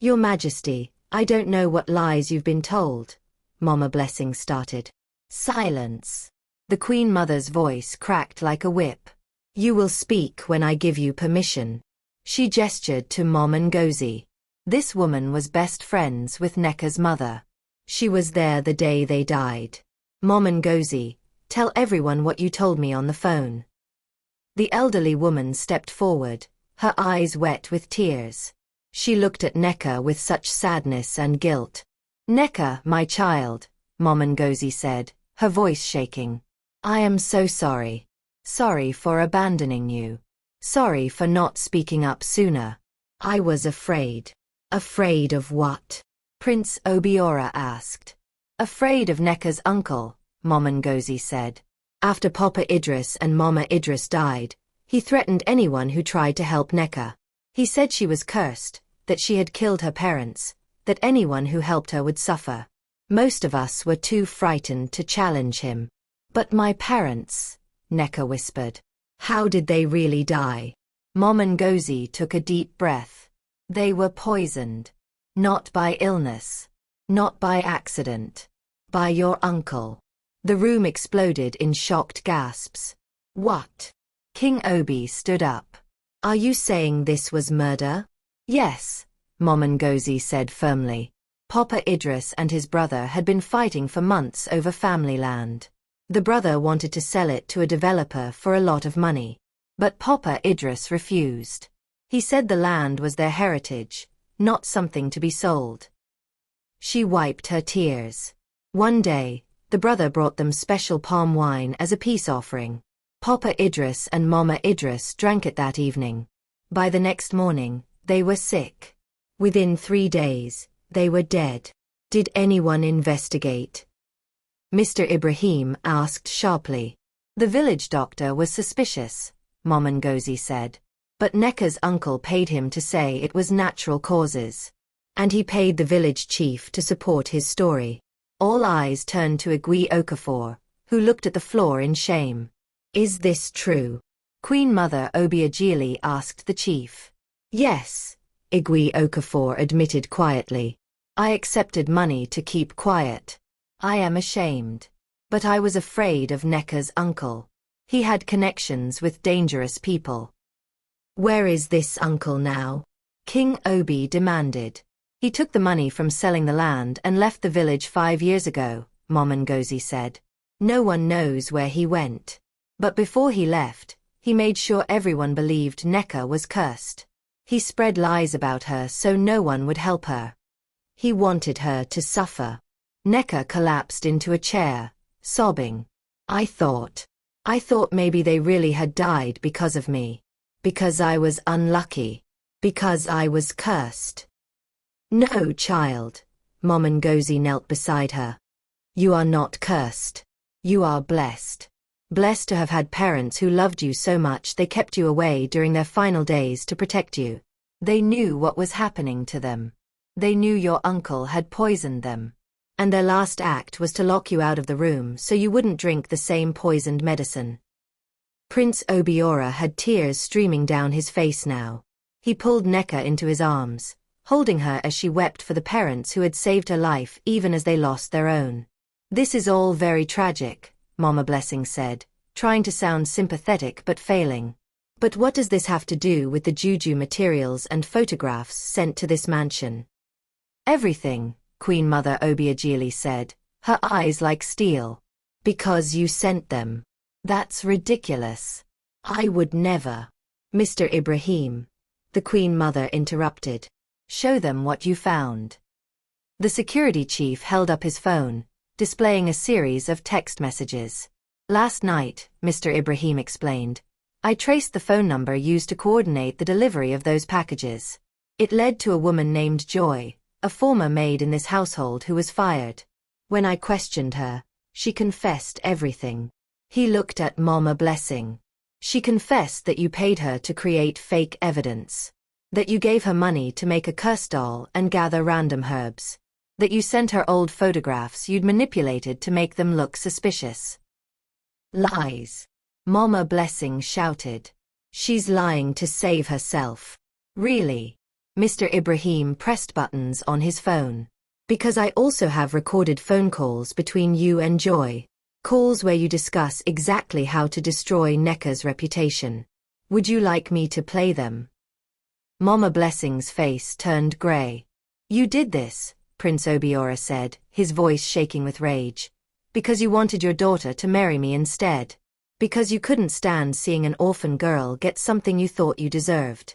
Your Majesty, I don't know what lies you've been told, Mama Blessing started. Silence. The Queen Mother's voice cracked like a whip. You will speak when I give you permission. She gestured to Mama Ngozi. This woman was best friends with Neka's mother. She was there the day they died. Mama Ngozi, tell everyone what you told me on the phone. The elderly woman stepped forward, her eyes wet with tears. She looked at Neka with such sadness and guilt. Neka, my child, Mama Ngozi said, her voice shaking. I am so sorry. Sorry for abandoning you. Sorry for not speaking up sooner. I was afraid. Afraid of what? Prince Obiora asked. Afraid of Nekka's uncle, Mama Ngozi said. After Papa Idris and Mama Idris died, he threatened anyone who tried to help Nekka. He said she was cursed, that she had killed her parents, that anyone who helped her would suffer. Most of us were too frightened to challenge him. But my parents, Nekka whispered. How did they really die? Mama Ngozi took a deep breath. They were poisoned. Not by illness. Not by accident. By your uncle. The room exploded in shocked gasps. What? King Obi stood up. Are you saying this was murder? Yes, Mama Ngozi said firmly. Papa Idris and his brother had been fighting for months over family land. The brother wanted to sell it to a developer for a lot of money. But Papa Idris refused. He said the land was their heritage, not something to be sold. She wiped her tears. One day, the brother brought them special palm wine as a peace offering. Papa Idris and Mama Idris drank it that evening. By the next morning, they were sick. Within 3 days, they were dead. Did anyone investigate? Mr. Ibrahim asked sharply. The village doctor was suspicious, Mama Ngozi said. But Nekka's uncle paid him to say it was natural causes. And he paid the village chief to support his story. All eyes turned to Igwe Okafor, who looked at the floor in shame. Is this true? Queen Mother Obiageli asked the chief. Yes, Igwe Okafor admitted quietly. I accepted money to keep quiet. I am ashamed. But I was afraid of Nekka's uncle. He had connections with dangerous people. Where is this uncle now? King Obi demanded. He took the money from selling the land and left the village 5 years ago, Mama Ngozi said. No one knows where he went. But before he left, he made sure everyone believed Nekka was cursed. He spread lies about her so no one would help her. He wanted her to suffer. Nekka collapsed into a chair, sobbing. I thought maybe they really had died because of me. Because I was unlucky. Because I was cursed. No, child. Mama Ngozi knelt beside her. You are not cursed. You are blessed. Blessed to have had parents who loved you so much they kept you away during their final days to protect you. They knew what was happening to them. They knew your uncle had poisoned them. And their last act was to lock you out of the room so you wouldn't drink the same poisoned medicine. Prince Obiora had tears streaming down his face now. He pulled Nekka into his arms, holding her as she wept for the parents who had saved her life even as they lost their own. This is all very tragic, Mama Blessing said, trying to sound sympathetic but failing. But what does this have to do with the juju materials and photographs sent to this mansion? Everything, Queen Mother Obiageli said, her eyes like steel. Because you sent them. That's ridiculous. I would never. Mr. Ibrahim, the Queen Mother interrupted. Show them what you found. The security chief held up his phone, displaying a series of text messages. Last night, Mr. Ibrahim explained, I traced the phone number used to coordinate the delivery of those packages. It led to a woman named Joy, a former maid in this household who was fired. When I questioned her, she confessed everything. He looked at Mama Blessing. She confessed that you paid her to create fake evidence. That you gave her money to make a curse doll and gather random herbs. That you sent her old photographs you'd manipulated to make them look suspicious. Lies. Mama Blessing shouted. She's lying to save herself. Really? Mr. Ibrahim pressed buttons on his phone. Because I also have recorded phone calls between you and Joy. Calls where you discuss exactly how to destroy Nekka's reputation. Would you like me to play them? Mama Blessing's face turned grey. You did this, Prince Obiora said, his voice shaking with rage. Because you wanted your daughter to marry me instead. Because you couldn't stand seeing an orphan girl get something you thought you deserved.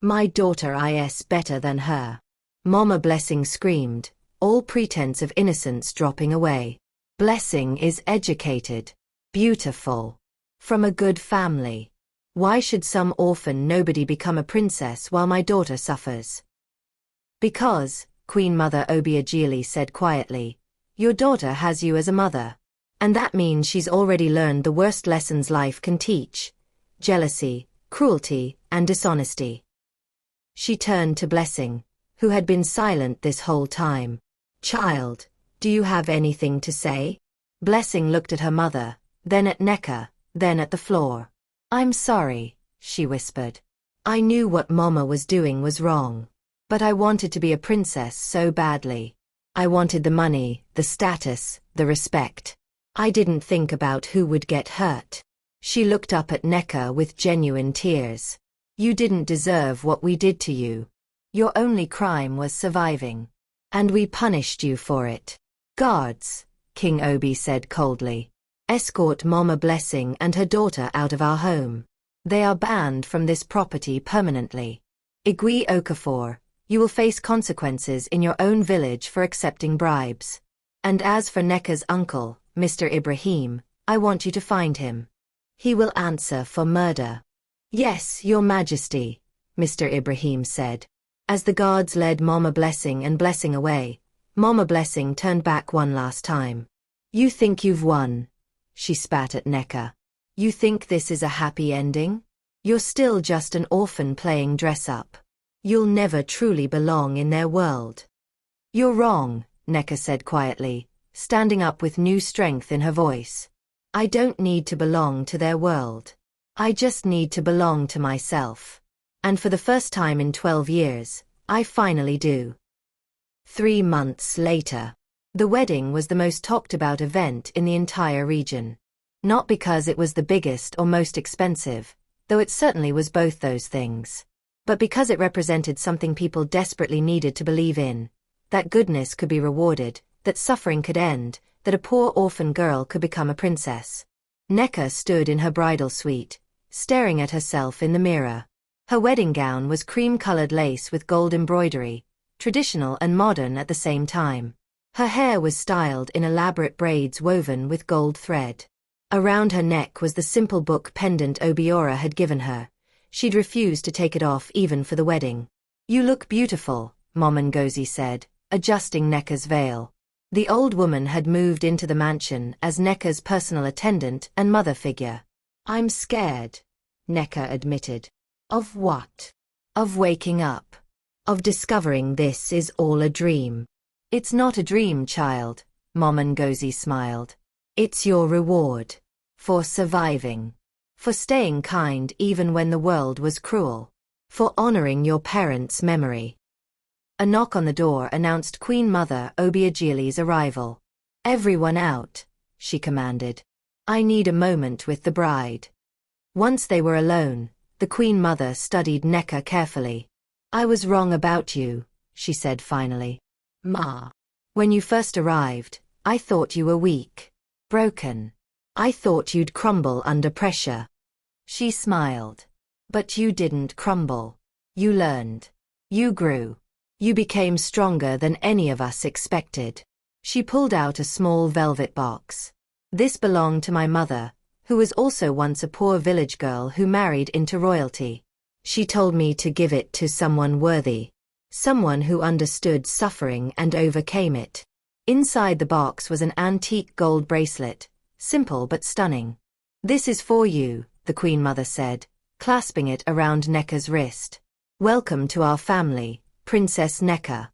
My daughter is better than her. Mama Blessing screamed, all pretense of innocence dropping away. Blessing is educated. Beautiful. From a good family. Why should some orphan nobody become a princess while my daughter suffers? Because, Queen Mother Obiageli said quietly, your daughter has you as a mother. And that means she's already learned the worst lessons life can teach: jealousy, cruelty, and dishonesty. She turned to Blessing, who had been silent this whole time. Child, do you have anything to say? Blessing looked at her mother, then at Neka, then at the floor. I'm sorry, she whispered. I knew what Mama was doing was wrong. But I wanted to be a princess so badly. I wanted the money, the status, the respect. I didn't think about who would get hurt. She looked up at Neka with genuine tears. You didn't deserve what we did to you. Your only crime was surviving. And we punished you for it. Guards, King Obi said coldly. Escort Mama Blessing and her daughter out of our home. They are banned from this property permanently. Igwe Okafor, you will face consequences in your own village for accepting bribes. And as for Neka's uncle, Mr. Ibrahim, I want you to find him. He will answer for murder. Yes, Your Majesty, Mr. Ibrahim said. As the guards led Mama Blessing and Blessing away, Mama Blessing turned back one last time. You think you've won? She spat at Neka. You think this is a happy ending? You're still just an orphan playing dress-up. You'll never truly belong in their world. You're wrong, Neka said quietly, standing up with new strength in her voice. I don't need to belong to their world. I just need to belong to myself. And for the first time in 12 years, I finally do. 3 months later. The wedding was the most talked about event in the entire region. Not because it was the biggest or most expensive, though it certainly was both those things. But because it represented something people desperately needed to believe in. That goodness could be rewarded, that suffering could end, that a poor orphan girl could become a princess. Neka stood in her bridal suite, staring at herself in the mirror. Her wedding gown was cream-colored lace with gold embroidery, traditional and modern at the same time. Her hair was styled in elaborate braids woven with gold thread. Around her neck was the simple book pendant Obiora had given her. She'd refused to take it off even for the wedding. You look beautiful, Mom Ngozi said, adjusting Neka's veil. The old woman had moved into the mansion as Neka's personal attendant and mother figure. I'm scared, Neka admitted. Of what? Of waking up. Of discovering this is all a dream. It's not a dream, child, Mom Ngozi smiled. It's your reward. For surviving. For staying kind even when the world was cruel. For honoring your parents' memory. A knock on the door announced Queen Mother Obiageli's arrival. Everyone out, she commanded. I need a moment with the bride. Once they were alone, the Queen Mother studied Neka carefully. I was wrong about you, she said finally. Ma. When you first arrived, I thought you were weak. Broken. I thought you'd crumble under pressure. She smiled. But you didn't crumble. You learned. You grew. You became stronger than any of us expected. She pulled out a small velvet box. This belonged to my mother, who was also once a poor village girl who married into royalty. She told me to give it to someone worthy. Someone who understood suffering and overcame it. Inside the box was an antique gold bracelet, simple but stunning. This is for you, the Queen Mother said, clasping it around Neka's wrist. Welcome to our family, Princess Neka.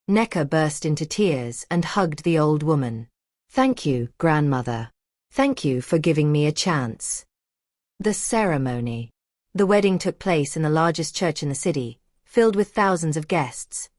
Neka burst into tears and hugged the old woman. Thank you, grandmother. Thank you for giving me a chance. The ceremony. The wedding took place in the largest church in the city, filled with thousands of guests,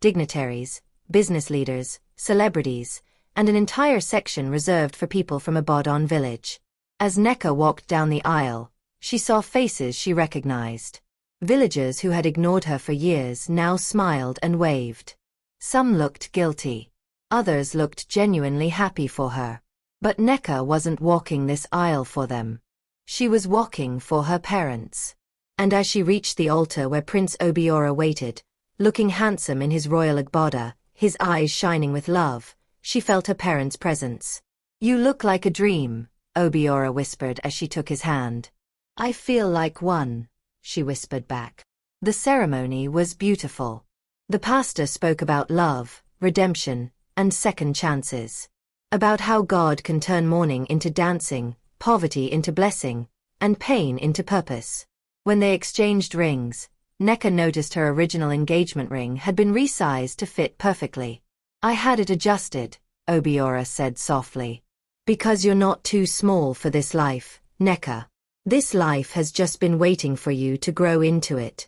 dignitaries, business leaders, celebrities, and an entire section reserved for people from Ibadan village. As Neka walked down the aisle, she saw faces she recognized. Villagers who had ignored her for years now smiled and waved. Some looked guilty. Others looked genuinely happy for her. But Neka wasn't walking this aisle for them. She was walking for her parents. And as she reached the altar where Prince Obiora waited, looking handsome in his royal agbada, his eyes shining with love, she felt her parents' presence. You look like a dream, Obiora whispered as she took his hand. I feel like one, she whispered back. The ceremony was beautiful. The pastor spoke about love, redemption, and second chances. About how God can turn mourning into dancing, poverty into blessing, and pain into purpose. When they exchanged rings, Nneka noticed her original engagement ring had been resized to fit perfectly. "I had it adjusted," Obiora said softly. "Because you're not too small for this life, Nneka. This life has just been waiting for you to grow into it."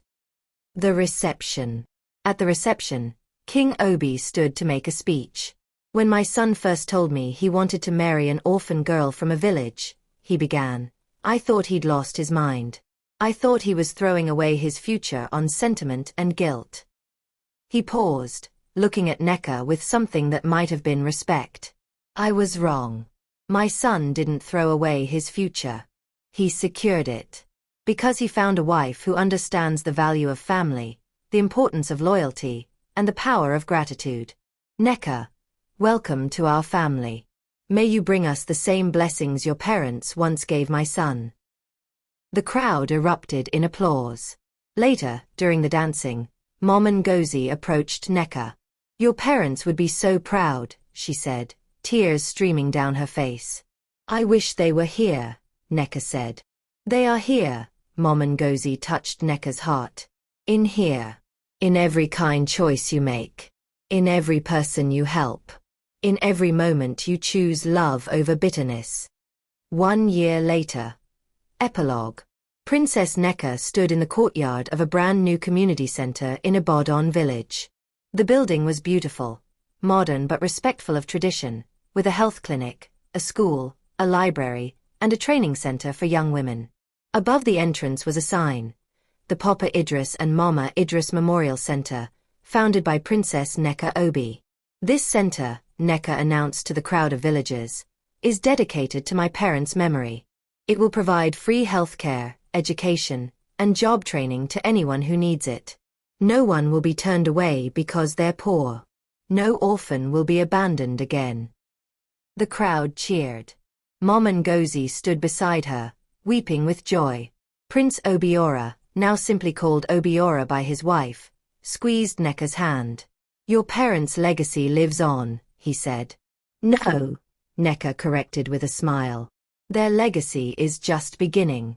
The reception. At the reception, King Obi stood to make a speech. "When my son first told me he wanted to marry an orphan girl from a village," he began, "I thought he'd lost his mind. I thought he was throwing away his future on sentiment and guilt." He paused, looking at Nneka with something that might have been respect. "I was wrong. My son didn't throw away his future. He secured it. Because he found a wife who understands the value of family, the importance of loyalty, and the power of gratitude. Nneka, welcome to our family. May you bring us the same blessings your parents once gave my son." The crowd erupted in applause. Later, during the dancing, Mom Ngozi approached Nneka. "Your parents would be so proud," she said, tears streaming down her face. "I wish they were here," Nneka said. "They are here," Mom Ngozi touched Nneka's heart. "In here. In every kind choice you make. In every person you help. In every moment you choose love over bitterness." 1 year later. Epilogue. Princess Nneka stood in the courtyard of a brand new community center in Ibadan village. The building was beautiful, modern but respectful of tradition, with a health clinic, a school, a library, and a training center for young women. Above the entrance was a sign, the Papa Idris and Mama Idris Memorial Center, founded by Princess Nneka Obi. "This center," Nneka announced to the crowd of villagers, "is dedicated to my parents' memory. It will provide free health care, education, and job training to anyone who needs it. No one will be turned away because they're poor. No orphan will be abandoned again." The crowd cheered. Mom Ngozi stood beside her, weeping with joy. Prince Obiora, now simply called Obiora by his wife, squeezed Nneka's hand. "Your parents' legacy lives on," he said. "No," Nneka corrected with a smile. "Their legacy is just beginning."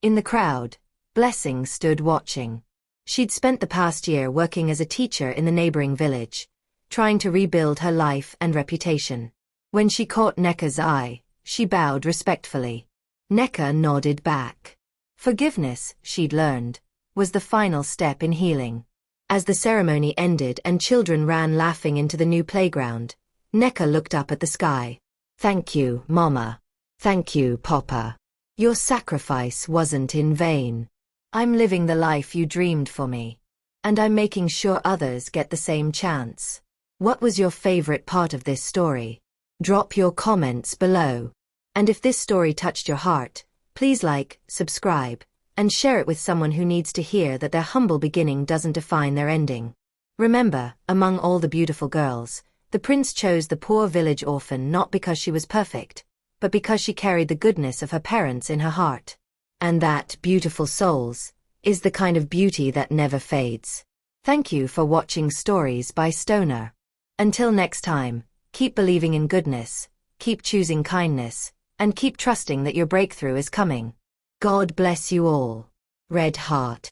In the crowd, Blessing stood watching. She'd spent the past year working as a teacher in the neighboring village, trying to rebuild her life and reputation. When she caught Nneka's eye, she bowed respectfully. Nneka nodded back. Forgiveness, she'd learned, was the final step in healing. As the ceremony ended and children ran laughing into the new playground, Nneka looked up at the sky. "Thank you, Mama. Thank you, Papa. Your sacrifice wasn't in vain. I'm living the life you dreamed for me. And I'm making sure others get the same chance." What was your favorite part of this story? Drop your comments below. And if this story touched your heart, please like, subscribe, and share it with someone who needs to hear that their humble beginning doesn't define their ending. Remember, among all the beautiful girls, the prince chose the poor village orphan not because she was perfect, but because she carried the goodness of her parents in her heart. And that, beautiful souls, is the kind of beauty that never fades. Thank you for watching Stories by Stoner. Until next time, keep believing in goodness, keep choosing kindness, and keep trusting that your breakthrough is coming. God bless you all. Red Heart.